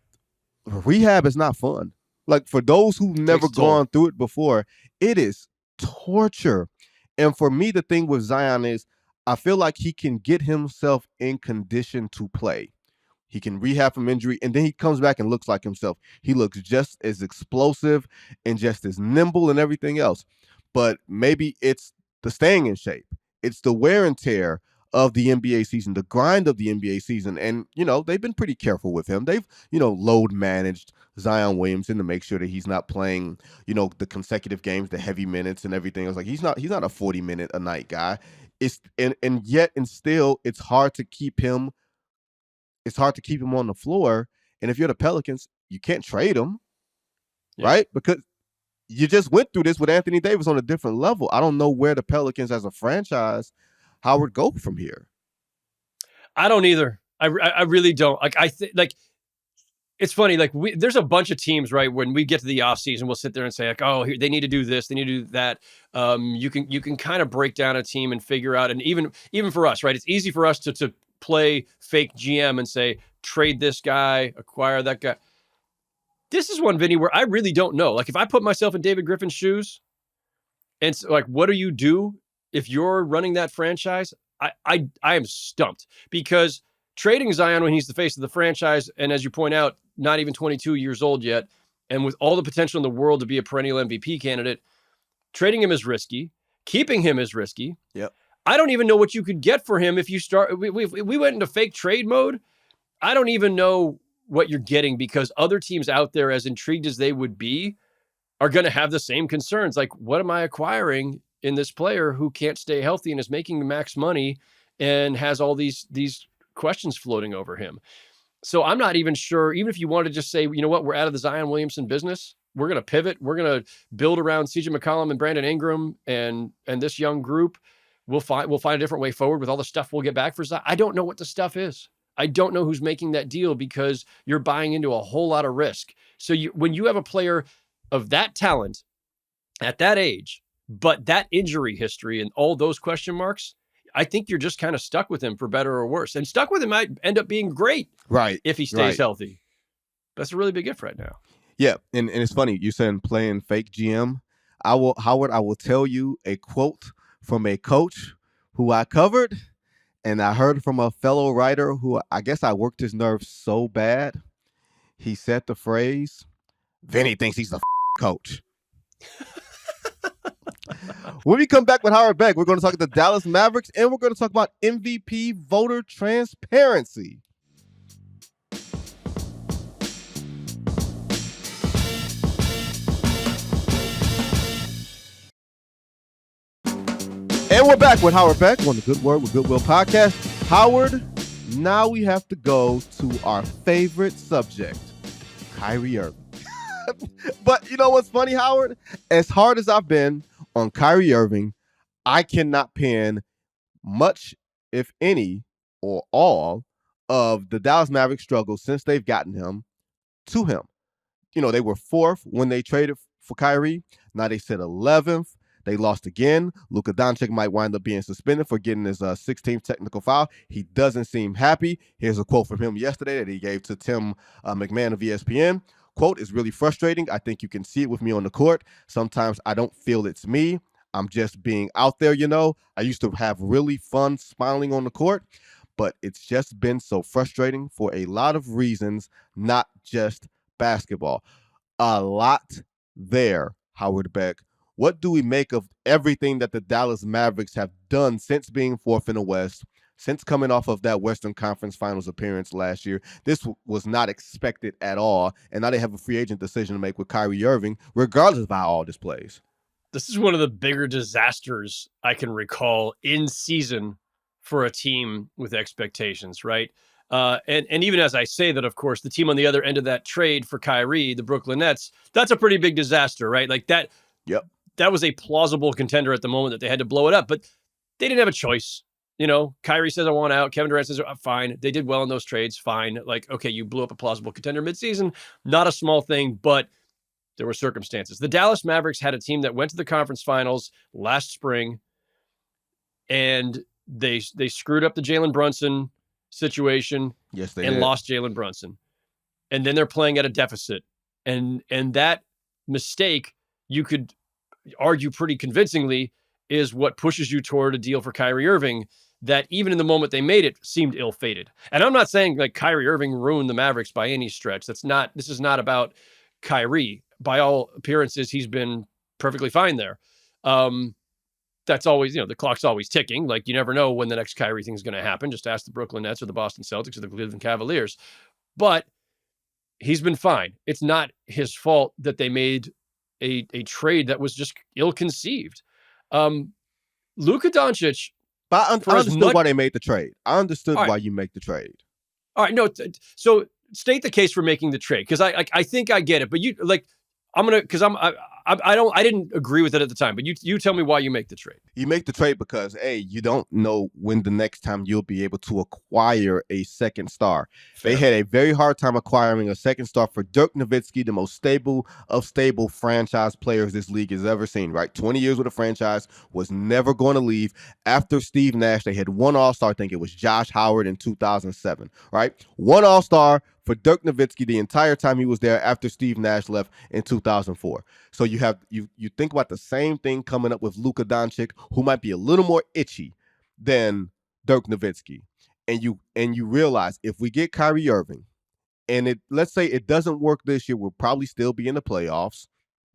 rehab is not fun. Like, for those who've never gone through it before, it is torture. And for me, the thing with Zion is I feel like he can get himself in condition to play. He can rehab from injury, and then he comes back and looks like himself. He looks just as explosive and just as nimble and everything else. But maybe it's the staying in shape. It's the wear and tear of the NBA season, the grind of the NBA season. And, they've been pretty careful with him. They've, load managed Zion Williamson to make sure that he's not playing, the consecutive games, the heavy minutes and everything. I was like, he's not a 40-minute a night guy. And yet still it's hard to keep him. It's hard to keep him on the floor. And if you're the Pelicans, you can't trade him, right? Because you just went through this with Anthony Davis on a different level. I don't know where the Pelicans as a franchise, Howard, go from here. I don't either. I really don't. It's funny. Like, there's a bunch of teams, right? When we get to the offseason, we'll sit there and say, like, oh, they need to do this, they need to do that. You can kind of break down a team and figure out, and even for us, right? It's easy for us to play fake GM and say, trade this guy, acquire that guy. This is one, Vinny, where I really don't know. Like, if I put myself in David Griffin's shoes, and it's like, what do you do if you're running that franchise? I am stumped, because trading Zion when he's the face of the franchise, and as you point out, not even 22 years old yet, and with all the potential in the world to be a perennial MVP candidate, trading him is risky. Keeping him is risky. Yep. I don't even know what you could get for him if you start. We went into fake trade mode. I don't even know what you're getting, because other teams out there, as intrigued as they would be, are going to have the same concerns. Like, what am I acquiring in this player who can't stay healthy and is making max money and has all these questions floating over him? So I'm not even sure, even if you want to just say, you know what, we're out of the Zion Williamson business. We're going to pivot. We're going to build around CJ McCollum and Brandon Ingram and this young group. We'll find a different way forward with all the stuff we'll get back for Zion. I don't know what the stuff is. I don't know who's making that deal, because you're buying into a whole lot of risk. So when you have a player of that talent at that age, but that injury history and all those question marks, I think you're just kind of stuck with him, for better or worse. And stuck with him might end up being great, right, if he stays healthy. That's a really big if right now. Yeah, and it's funny, you saying playing fake GM. I will tell you a quote from a coach who I covered, and I heard from a fellow writer who I guess I worked his nerves so bad. He said the phrase, Vinny thinks he's the coach. When we come back with Howard Beck, we're going to talk about the Dallas Mavericks, and we're going to talk about MVP voter transparency. And we're back with Howard Beck on the Good Word with Goodwill podcast. Howard, now we have to go to our favorite subject, Kyrie Irving. But you know what's funny, Howard? As hard as I've been on Kyrie Irving, I cannot pin much, if any, or all of the Dallas Mavericks struggles since they've gotten him to him. They were 4th when they traded for Kyrie. Now they sit 11th. They lost again. Luka Doncic might wind up being suspended for getting his 16th technical foul. He doesn't seem happy. Here's a quote from him yesterday that he gave to Tim McMahon of ESPN. Quote, "It's really frustrating. I think you can see it with me on the court. Sometimes I don't feel it's me. I'm just being out there, I used to have really fun smiling on the court, but it's just been so frustrating for a lot of reasons, not just basketball." A lot there, Howard Beck. What do we make of everything that the Dallas Mavericks have done since being 4th in the West, since coming off of that Western Conference Finals appearance last year? This was not expected at all, and now they have a free agent decision to make with Kyrie Irving, regardless of how all this plays. This is one of the bigger disasters I can recall in season for a team with expectations, right? And even as I say that, of course, the team on the other end of that trade for Kyrie, the Brooklyn Nets, that's a pretty big disaster, right? Like that. Yep. That was a plausible contender at the moment that they had to blow it up, but they didn't have a choice. Kyrie says, I want out. Kevin Durant says, fine. They did well in those trades. Fine. Like, okay, you blew up a plausible contender midseason. Not a small thing, but there were circumstances. The Dallas Mavericks had a team that went to the conference finals last spring, and They screwed up the Jalen Brunson situation. Yes, they and did. Lost Jalen Brunson. And then they're playing at a deficit. And that mistake, you could argue pretty convincingly, is what pushes you toward a deal for Kyrie Irving that even in the moment they made it seemed ill-fated. And I'm not saying like Kyrie Irving ruined the Mavericks by any stretch. This is not about Kyrie. By all appearances, he's been perfectly fine there. That's always, the clock's always ticking. Like, you never know when the next Kyrie thing is going to happen. Just ask the Brooklyn Nets or the Boston Celtics or the Cleveland Cavaliers. But he's been fine. It's not his fault that they made a trade that was just ill-conceived. Luka Doncic. But I understood why they made the trade. I understood why you make the trade. All right, no. So state the case for making the trade, because I think I get it. But you I didn't agree with it at the time. But you tell me why you make the trade. You make the trade because you don't know when the next time you'll be able to acquire a second star. Fair. They had a very hard time acquiring a second star for Dirk Nowitzki, the most stable of stable franchise players this league has ever seen, right? 20 years with a franchise, was never going to leave. After Steve Nash, they had one All-Star, I think it was Josh Howard in 2007, right? One All-Star for Dirk Nowitzki the entire time he was there after Steve Nash left in 2004. So you think about the same thing coming up with Luka Doncic, who might be a little more itchy than Dirk Nowitzki. And you realize if we get Kyrie Irving, and let's say it doesn't work this year, we'll probably still be in the playoffs.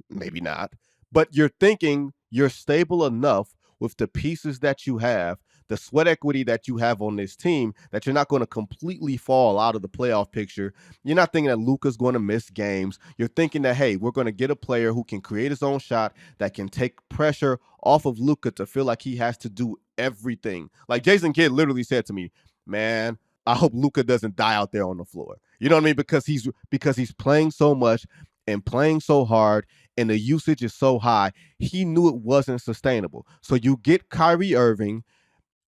Maybe not. But you're thinking you're stable enough with the pieces that you have, the sweat equity that you have on this team, that you're not going to completely fall out of the playoff picture. You're not thinking that Luka's going to miss games. You're thinking that, hey, we're going to get a player who can create his own shot, that can take pressure off of Luka to feel like he has to do everything. Like Jason Kidd literally said to me, man, I hope Luka doesn't die out there on the floor. You know what I mean? Because he's playing so much and playing so hard, and the usage is so high. He knew it wasn't sustainable. So you get Kyrie Irving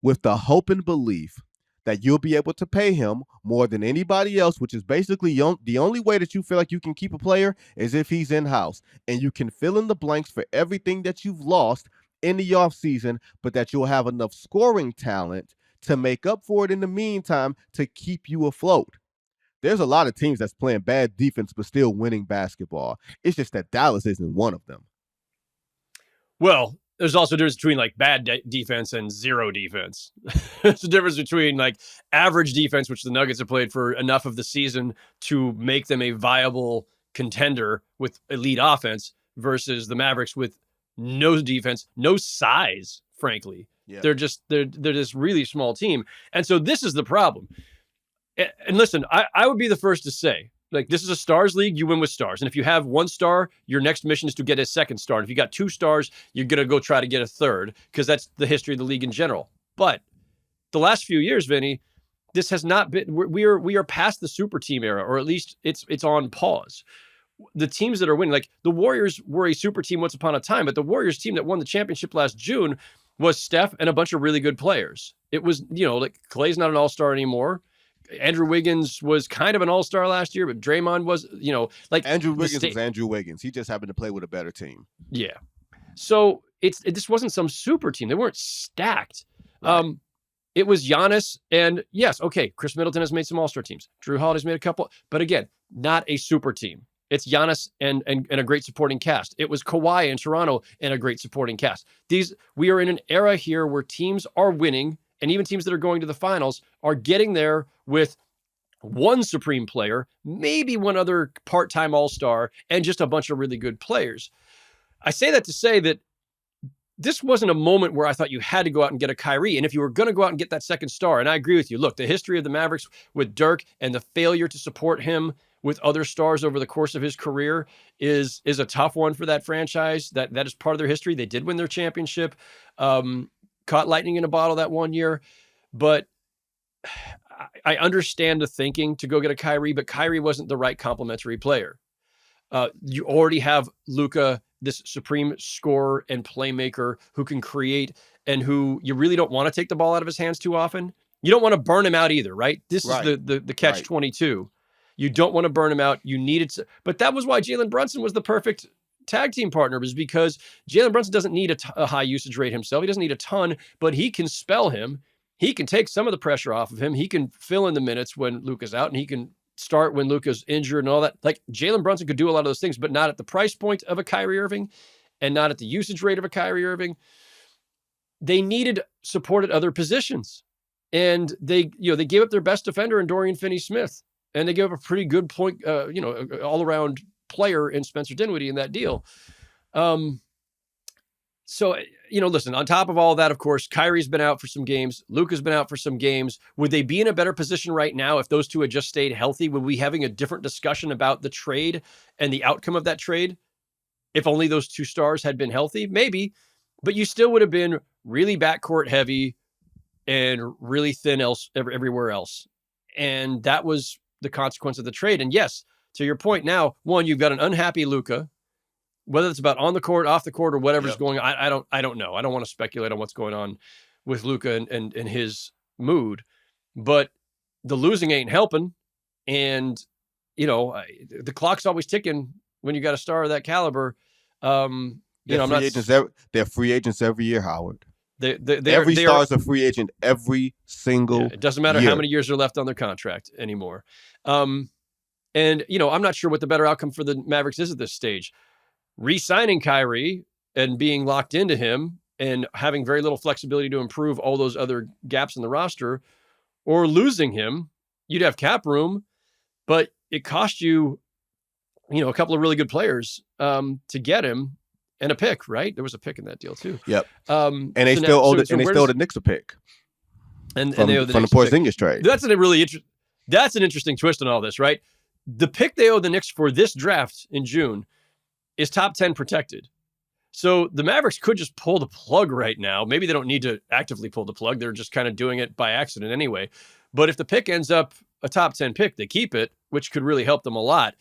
with the hope and belief that you'll be able to pay him more than anybody else, which is basically the only way that you feel like you can keep a player is if he's in-house. And you can fill in the blanks for everything that you've lost in the offseason, but that you'll have enough scoring talent to make up for it in the meantime to keep you afloat. There's a lot of teams that's playing bad defense but still winning basketball. It's just that Dallas isn't one of them. Well, there's also a difference between like bad defense and zero defense. There's a difference between like average defense, which the Nuggets have played for enough of the season to make them a viable contender with elite offense, versus the Mavericks with no defense, no size, frankly. Yeah. They're this really small team. And so this is the problem. And listen, I would be the first to say, like, this is a stars league, you win with stars. And if you have one star, your next mission is to get a second star. And if you got two stars, you're going to go try to get a third, because that's the history of the league in general. But the last few years, Vinny, this has not been, we are past the super team era, or at least it's on pause. The teams that are winning, like the Warriors were a super team once upon a time, but the Warriors team that won the championship last June was Steph and a bunch of really good players. It was, like Klay's not an all-star anymore. Andrew Wiggins was kind of an all-star last year, but Draymond was, like Andrew Wiggins was Andrew Wiggins. He just happened to play with a better team. Yeah. So this wasn't some super team. They weren't stacked. Right. It was Giannis, and yes, okay, Chris Middleton has made some all-star teams. Drew Holiday's made a couple, but again, not a super team. It's Giannis and a great supporting cast. It was Kawhi in Toronto and a great supporting cast. We are in an era here where teams are winning, and even teams that are going to the finals are getting there with one supreme player, maybe one other part-time all-star, and just a bunch of really good players. I say that to say that this wasn't a moment where I thought you had to go out and get a Kyrie. And if you were going to go out and get that second star, and I agree with you, look, the history of the Mavericks with Dirk and the failure to support him with other stars over the course of his career is a tough one for that franchise. That is part of their history. They did win their championship, caught lightning in a bottle that one year. But I understand the thinking to go get a Kyrie, but Kyrie wasn't the right complementary player. You already have Luka, this supreme scorer and playmaker who can create, and who you really don't want to take the ball out of his hands too often. You don't want to burn him out either, right? This is the catch-22. You don't want to burn him out. You needed to, but that was why Jalen Brunson was the perfect tag team partner, was because Jalen Brunson doesn't need a high usage rate himself. He doesn't need a ton, but he can spell him. he can take some of the pressure off of him. He can fill in the minutes when Luka's out, and he can start when Luka's injured and all that. Like Jalen Brunson could do a lot of those things, but not at the price point of a Kyrie Irving and not at the usage rate of a Kyrie Irving. They needed support at other positions. And they gave up their best defender in Dorian Finney-Smith. And they gave up a pretty good point, all-around player in Spencer Dinwiddie in that deal. So, listen, on top of all that, of course, Kyrie's been out for some games. Luka's been out for some games. Would they be in a better position right now if those two had just stayed healthy? Would we be having a different discussion about the trade and the outcome of that trade if only those two stars had been healthy? Maybe. But you still would have been really backcourt heavy and really thin everywhere else. And that was the consequence of the trade. And yes, to your point now, one, you've got an unhappy Luka, whether it's about on the court, off the court, or whatever's going on. I don't know. I don't want to speculate on what's going on with Luka and his mood, but the losing ain't helping. And, the clock's always ticking when you got a star of that caliber. They're free agents every year, Howard. Every star is a free agent every single it doesn't matter how many years are left on their contract anymore. And, I'm not sure what the better outcome for the Mavericks is at this stage. Re-signing Kyrie and being locked into him and having very little flexibility to improve all those other gaps in the roster, or losing him. You'd have cap room, but it cost you, a couple of really good players to get him. And a pick, right? There was a pick in that deal too. Yep. And they still owe the Knicks a pick. And they owe the Porzingis trade. That's an interesting twist on all this, right? The pick they owe the Knicks for this draft in June is top 10 protected. So the Mavericks could just pull the plug right now. Maybe they don't need to actively pull the plug. They're just kind of doing it by accident anyway. But if the pick ends up a top 10 pick, they keep it, which could really help them a lot.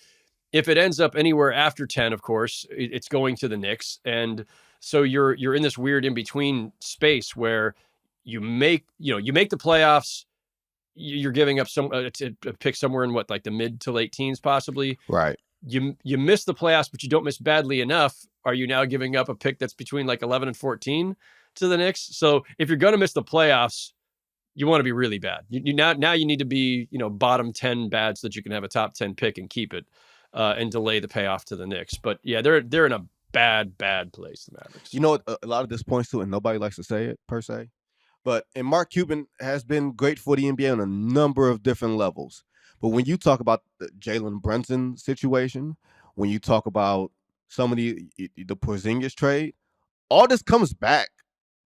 If it ends up anywhere after 10, of course, it's going to the Knicks. And so you're in this weird in-between space where you make the playoffs, you're giving up a pick somewhere in the mid to late teens, possibly. Right. You miss the playoffs, but you don't miss badly enough. Are you now giving up a pick that's between 11 and 14 to the Knicks? So if you're going to miss the playoffs, you want to be really bad. Now you need to be, bottom 10 bad so that you can have a top 10 pick and keep it. And delay the payoff to the Knicks. But yeah, they're in a bad place, the Mavericks. A lot of this points to, and nobody likes to say it per se, and Mark Cuban has been great for the NBA on a number of different levels. But when you talk about the Jalen Brunson situation, when you talk about some of the Porzingis trade, all this comes back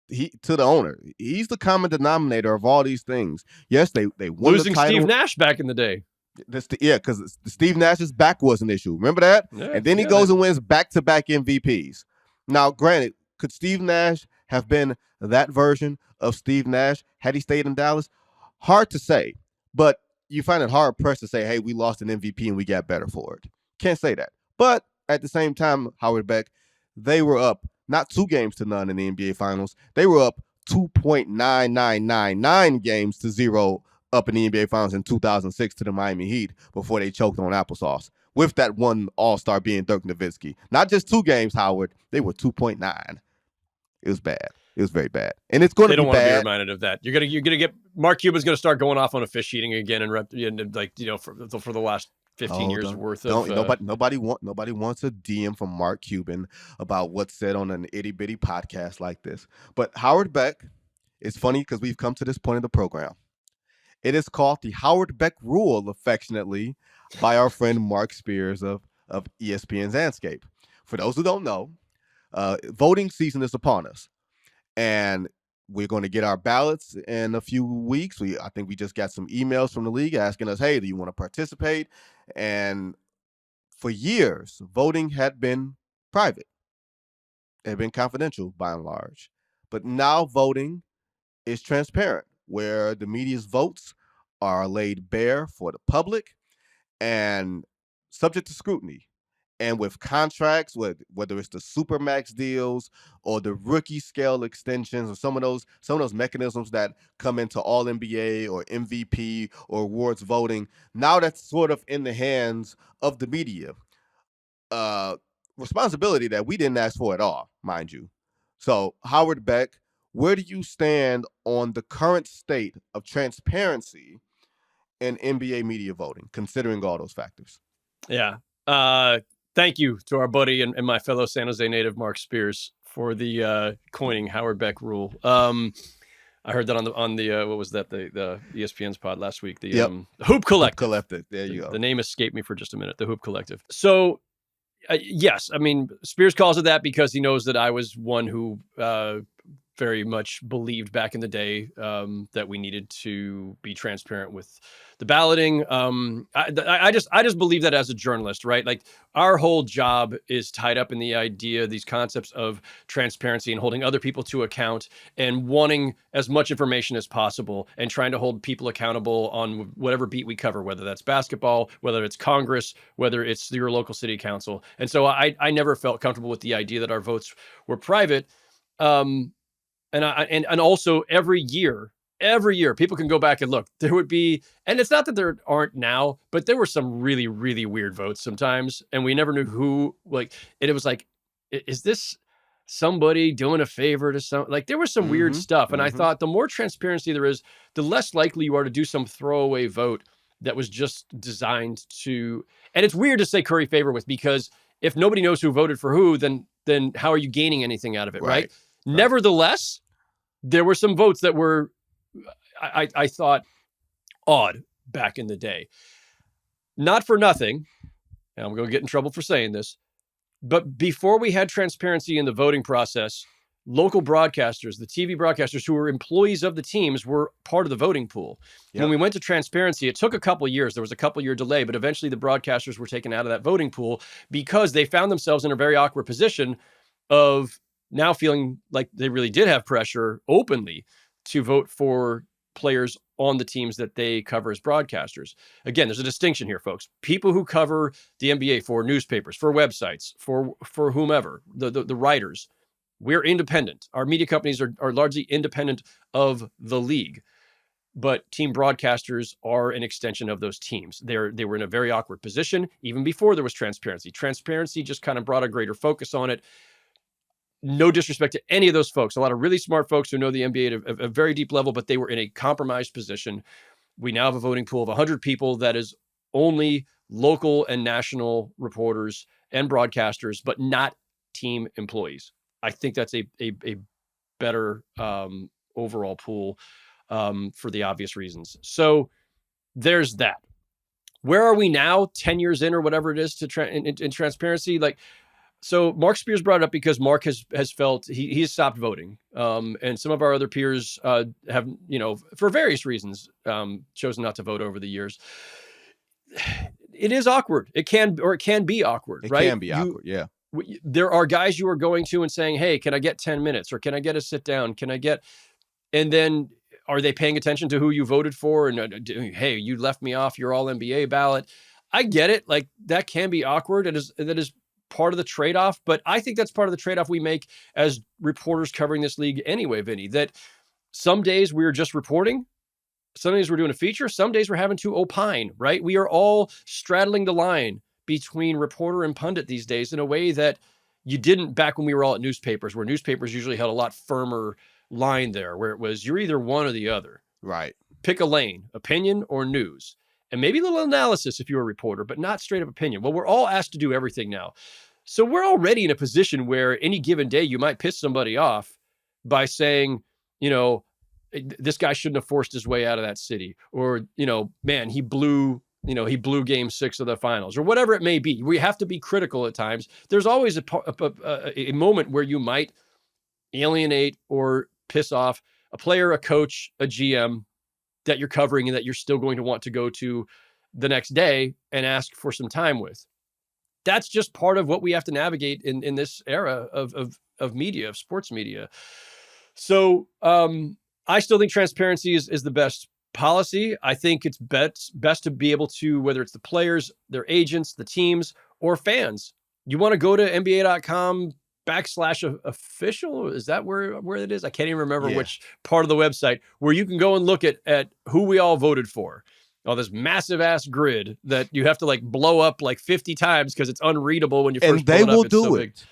to the owner. He's the common denominator of all these things. Yes, they won losing the title. Steve Nash back in the day. Because Steve Nash's back was an issue. Remember that? Yeah, and then he goes and wins back-to-back MVPs. Now, granted, could Steve Nash have been that version of Steve Nash had he stayed in Dallas? Hard to say, but you find it hard-pressed to say, hey, we lost an MVP and we got better for it. Can't say that. But at the same time, Howard Beck, they were up not 2-0 in the NBA Finals. They were up 2.9999 games to 0 up in the NBA Finals in 2006 to the Miami Heat before they choked on applesauce. With that one all-star being Dirk Nowitzki. Not just 2 games, Howard. They were 2.9. It was bad. It was very bad. And it's going to be bad. They don't want to be reminded of that. You're gonna get Mark Cuban's going to start going off on officiating again and for the last 15 years worth of. Nobody wants a DM from Mark Cuban about what's said on an itty-bitty podcast like this. But Howard Beck, it's funny because we've come to this point in the program. It is called the Howard Beck Rule, affectionately, by our friend Mark Spears of ESPN's Andscape. For those who don't know, voting season is upon us. And we're going to get our ballots in a few weeks. I think we just got some emails from the league asking us, hey, do you want to participate? And for years, voting had been private. It had been confidential by and large. But now voting is transparent, where the media's votes are laid bare for the public and subject to scrutiny. And with contracts, whether it's the Supermax deals or the rookie scale extensions or some of those mechanisms that come into all NBA or MVP or awards voting, now that's sort of in the hands of the media. Responsibility that we didn't ask for at all, mind you. So Howard Beck, where do you stand on the current state of transparency in NBA media voting, considering all those factors? Yeah. Thank you to our buddy and my fellow San Jose native, Mark Spears, for the coining Howard Beck rule. I heard that on the what was that, the ESPN's pod last week, the Hoop Collective. Hoop Collective. There you go. The name escaped me for just a minute. The Hoop Collective. So yes, I mean, Spears calls it that because he knows that I was one who very much believed back in the day that we needed to be transparent with the balloting. I just believe that as a journalist, right? Like, our whole job is tied up in the idea, these concepts of transparency and holding other people to account and wanting as much information as possible and trying to hold people accountable on whatever beat we cover, whether that's basketball, whether it's Congress, whether it's your local city council. And so I never felt comfortable with the idea that our votes were private. And also every year, people can go back and look. There would be, and it's not that there aren't now, but there were some really, really weird votes sometimes, and we never knew who. Like, it was like, is this somebody doing a favor to some? Like, there was some weird stuff, and I thought the more transparency there is, the less likely you are to do some throwaway vote that was just designed to. And it's weird to say curry favor with, because if nobody knows who voted for who, then how are you gaining anything out of it, right? Nevertheless, there were some votes that were, I thought, odd back in the day. Not for nothing, and I'm going to get in trouble for saying this, but before we had transparency in the voting process, local broadcasters, the TV broadcasters who were employees of the teams, were part of the voting pool. Yep. When we went to transparency, it took a couple of years. There was a couple-year delay, but eventually the broadcasters were taken out of that voting pool because they found themselves in a very awkward position of now feeling like they really did have pressure openly to vote for players on the teams that they cover as broadcasters. Again, there's a distinction here, folks. People who cover the NBA for newspapers, for websites, for whomever, the writers, we're independent. Our media companies are largely independent of the league. But team broadcasters are an extension of those teams. They were in a very awkward position even before there was transparency. Transparency just kind of brought a greater focus on it. No disrespect to any of those folks. A lot of really smart folks who know the NBA at a very deep level, but they were in a compromised position. We now have a voting pool of 100 people that is only local and national reporters and broadcasters, but not team employees. I think that's a better overall pool for the obvious reasons. So there's that. Where are we now, 10 years in or whatever it is in transparency? Like, so Mark Spears brought it up because Mark has felt he has stopped voting. And some of our other peers have, for various reasons, chosen not to vote over the years. It is awkward. It can be awkward, right? It can be awkward, yeah. There are guys you are going to and saying, hey, can I get 10 minutes? Or can I get a sit down? And then are they paying attention to who you voted for? And hey, you left me off your all NBA ballot. I get it. Like, that can be awkward. That is part of the trade-off, but I think that's part of the trade-off we make as reporters covering this league anyway, Vinny, that some days we're just reporting, some days we're doing a feature, some days we're having to opine, right? We are all straddling the line between reporter and pundit these days in a way that you didn't back when we were all at newspapers, where newspapers usually had a lot firmer line there, where it was, you're either one or the other. Right. Pick a lane, opinion or news. And maybe a little analysis if you're a reporter, but not straight up opinion. Well, we're all asked to do everything now. So we're already in a position where any given day you might piss somebody off by saying, this guy shouldn't have forced his way out of that city. Or, man, he blew game 6 of the finals, or whatever it may be. We have to be critical at times. There's always a moment where you might alienate or piss off a player, a coach, a GM that you're covering and that you're still going to want to go to the next day and ask for some time with. That's just part of what we have to navigate in this era of media, of sports media. So I still think transparency is the best policy. I think it's best to be able to, whether it's the players, their agents, the teams, or fans. You want to go to NBA.com/official? Is that where it is? I can't even remember which part of the website, where you can go and look at who we all voted for. Oh, this massive ass grid that you have to like blow up like 50 times because it's unreadable when you first pull it up. And they will do it.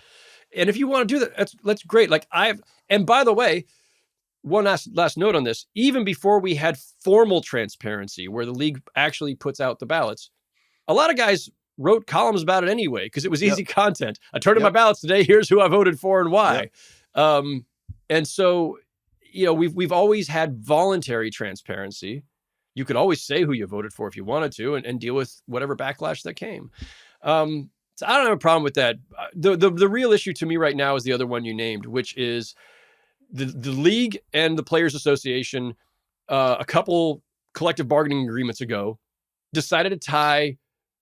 And if you want to do that, that's great. Like and by the way, one last note on this. Even before we had formal transparency, where the league actually puts out the ballots, a lot of guys wrote columns about it anyway because it was easy content. I turned in my ballots today. Here's who I voted for and why. And so, we've always had voluntary transparency. You could always say who you voted for if you wanted to, and deal with whatever backlash that came. So I don't have a problem with that. The real issue to me right now is the other one you named, which is the league and the Players Association, a couple collective bargaining agreements ago, decided to tie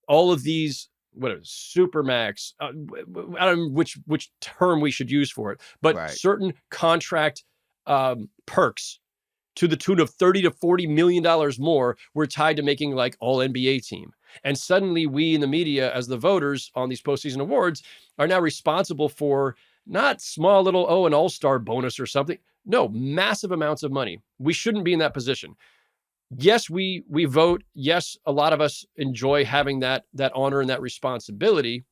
all of these, supermax, I don't know which term we should use for it, but certain contract perks to the tune of $30 to $40 million more were tied to making like all NBA team. And suddenly we in the media, as the voters on these postseason awards, are now responsible for not small little, an all-star bonus or something. No, massive amounts of money. We shouldn't be in that position. Yes, we vote. Yes, a lot of us enjoy having that honor and that responsibility.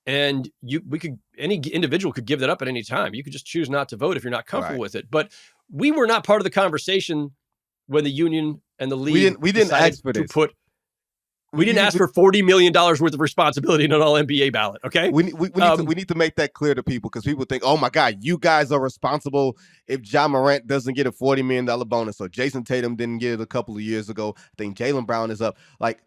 And any individual could give that up at any time. You could just choose not to vote if you're not comfortable with it. But we were not part of the conversation when the union and the league we didn't ask for this. We didn't ask for $40 million worth of responsibility in an all NBA ballot. Okay, we need to make that clear to people, because people think, oh my God, you guys are responsible if Ja Morant doesn't get a $40 million bonus, or Jason Tatum didn't get it a couple of years ago. I think Jaylen Brown is up. Like,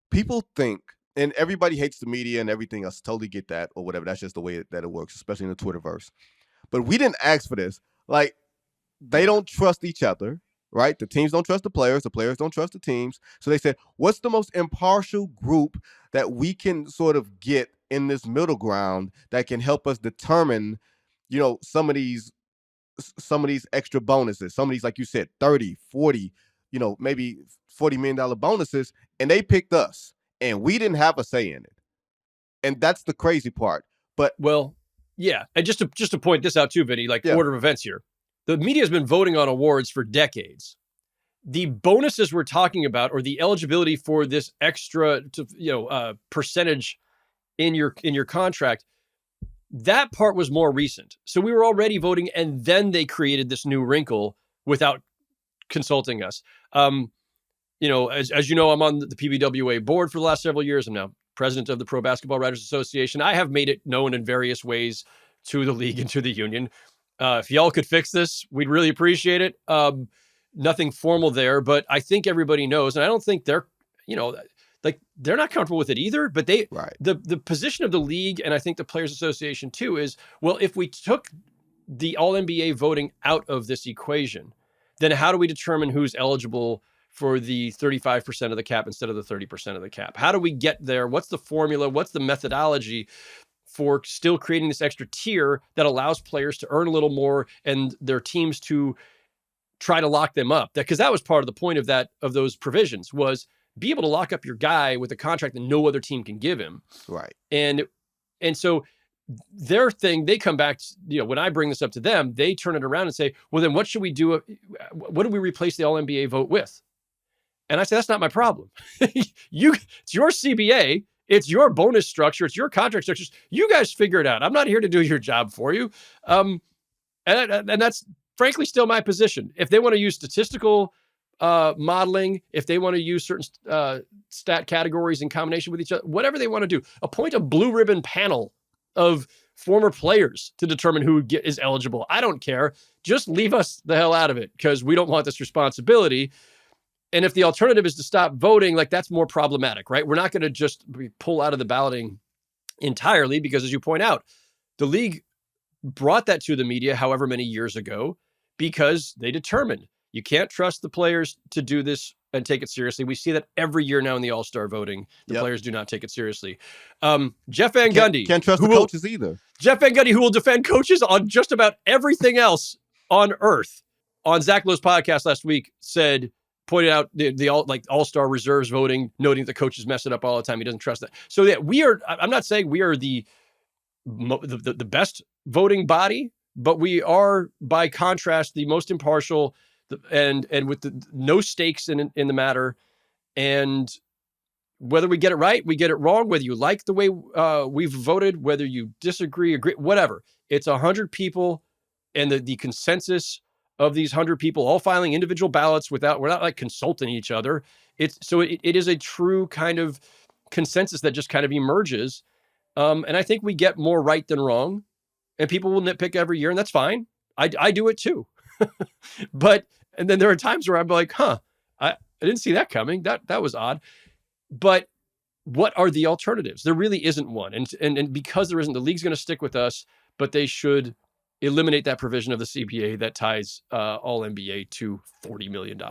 people think, and everybody hates the media and everything else. Totally get that, or whatever. That's just the way that it works, especially in the Twitterverse. But we didn't ask for this. Like, they don't trust each other. Right? The teams don't trust the players don't trust the teams. So they said, what's the most impartial group that we can sort of get in this middle ground that can help us determine, some of these extra bonuses, some of these, like you said, 30, 40, maybe $40 million bonuses. And they picked us, and we didn't have a say in it. And that's the crazy part. But yeah. And just to point this out too, Vinny, order of events here. The media has been voting on awards for decades. The bonuses we're talking about, or the eligibility for this extra, percentage in your contract, that part was more recent. So we were already voting, and then they created this new wrinkle without consulting us. As you know, I'm on the PBWA board for the last several years. I'm now president of the Pro Basketball Writers Association. I have made it known in various ways to the league and to the union. If y'all could fix this, we'd really appreciate it. Nothing formal there, but I think everybody knows, and I don't think they're, they're not comfortable with it either. But the position of the league, and I think the Players Association too, is, well, if we took the All NBA voting out of this equation, then how do we determine who's eligible for the 35% of the cap instead of the 30% of the cap? How do we get there? What's the formula? What's the methodology for still creating this extra tier that allows players to earn a little more and their teams to try to lock them up? Because that was part of the point of those provisions, was be able to lock up your guy with a contract that no other team can give him. Right. And so their thing, they come back, when I bring this up to them, they turn it around and say, well, then what should we do? What do we replace the All NBA vote with? And I say, that's not my problem. It's your CBA. It's your bonus structure. It's your contract structures. You guys figure it out. I'm not here to do your job for you. And that's frankly still my position. If they want to use statistical modeling, if they want to use certain stat categories in combination with each other, whatever they want to do, appoint a blue ribbon panel of former players to determine who is eligible. I don't care. Just leave us the hell out of it, because we don't want this responsibility. And if the alternative is to stop voting, that's more problematic, right? We're not going to just pull out of the balloting entirely, because, as you point out, the league brought that to the media however many years ago, because they determined you can't trust the players to do this and take it seriously. We see that every year now in the All-Star voting. The players do not take it seriously. Jeff Van Gundy. Can't trust the coaches either. Jeff Van Gundy, who will defend coaches on just about everything else on earth, on Zach Lowe's podcast last week, pointed out the all-star reserves voting, noting the coaches mess it up all the time. He doesn't trust that. So I'm not saying we are the best voting body, but we are, by contrast, the most impartial, and with no stakes in the matter. And whether we get it right, we get it wrong, whether you like the way we've voted, whether you disagree, agree, whatever. It's 100 people, and the consensus of these 100 people all filing individual ballots we're not like consulting each other. It is a true kind of consensus that just kind of emerges. And I think we get more right than wrong, and people will nitpick every year, and that's fine. I do it too. And then there are times where I'm like, I didn't see that coming. That was odd. But what are the alternatives? There really isn't one. And because there isn't, the league's going to stick with us, but they should eliminate that provision of the CBA that ties all NBA to $40 million.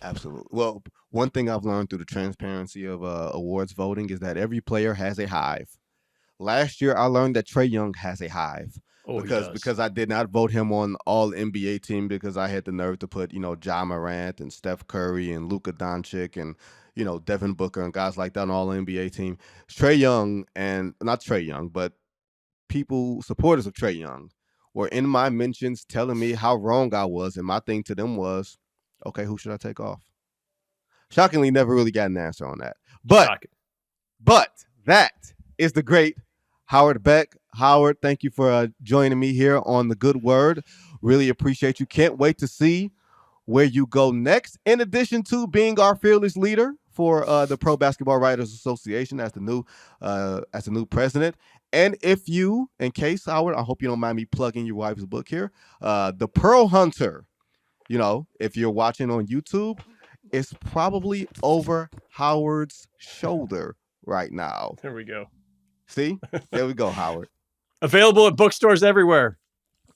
Absolutely. Well, one thing I've learned through the transparency of awards voting is that every player has a hive. Last year, I learned that Trae Young has a hive. Because I did not vote him on all NBA team because I had the nerve to put, Ja Morant and Steph Curry and Luka Doncic and, Devin Booker and guys like that on all NBA team. Trae Young, and not Trae Young, but supporters of Trae Young were in my mentions telling me how wrong I was. And my thing to them was, okay, who should I take off? Shockingly, never really got an answer on that. But that is the great Howard Beck. Howard, thank you for joining me here on The Good Word. Really appreciate you. Can't wait to see where you go next. In addition to being our fearless leader for the Pro Basketball Writers Association as the new president. And in case, Howard, I hope you don't mind me plugging your wife's book here, The Pearl Hunter. If you're watching on YouTube, it's probably over Howard's shoulder right now. There we go. See? There we go, Howard. Available at bookstores everywhere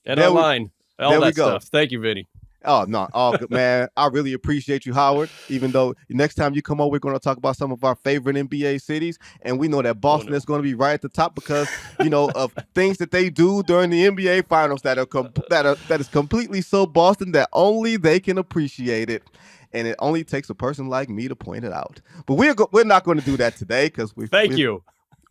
and online. All that stuff. Thank you, Vinny. Oh, no. Oh, man. I really appreciate you, Howard. Even though next time you come over, we're going to talk about some of our favorite NBA cities. And we know that Boston is going to be right at the top because, of things that they do during the NBA finals that is completely so Boston that only they can appreciate it. And it only takes a person like me to point it out. But we're not going to do that today because Thank you.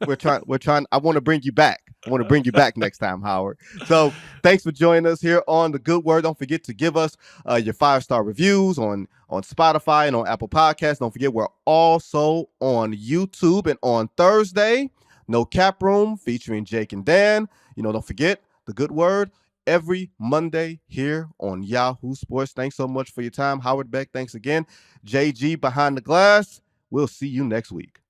We're trying. I want to bring you back. I want to bring you back next time, Howard. So thanks for joining us here on The Good Word. Don't forget to give us your 5-star reviews on Spotify and on Apple Podcasts. Don't forget we're also on YouTube. And on Thursday, No Cap Room featuring Jake and Dan. Don't forget The Good Word every Monday here on Yahoo Sports. Thanks so much for your time. Howard Beck, thanks again. JG behind the glass. We'll see you next week.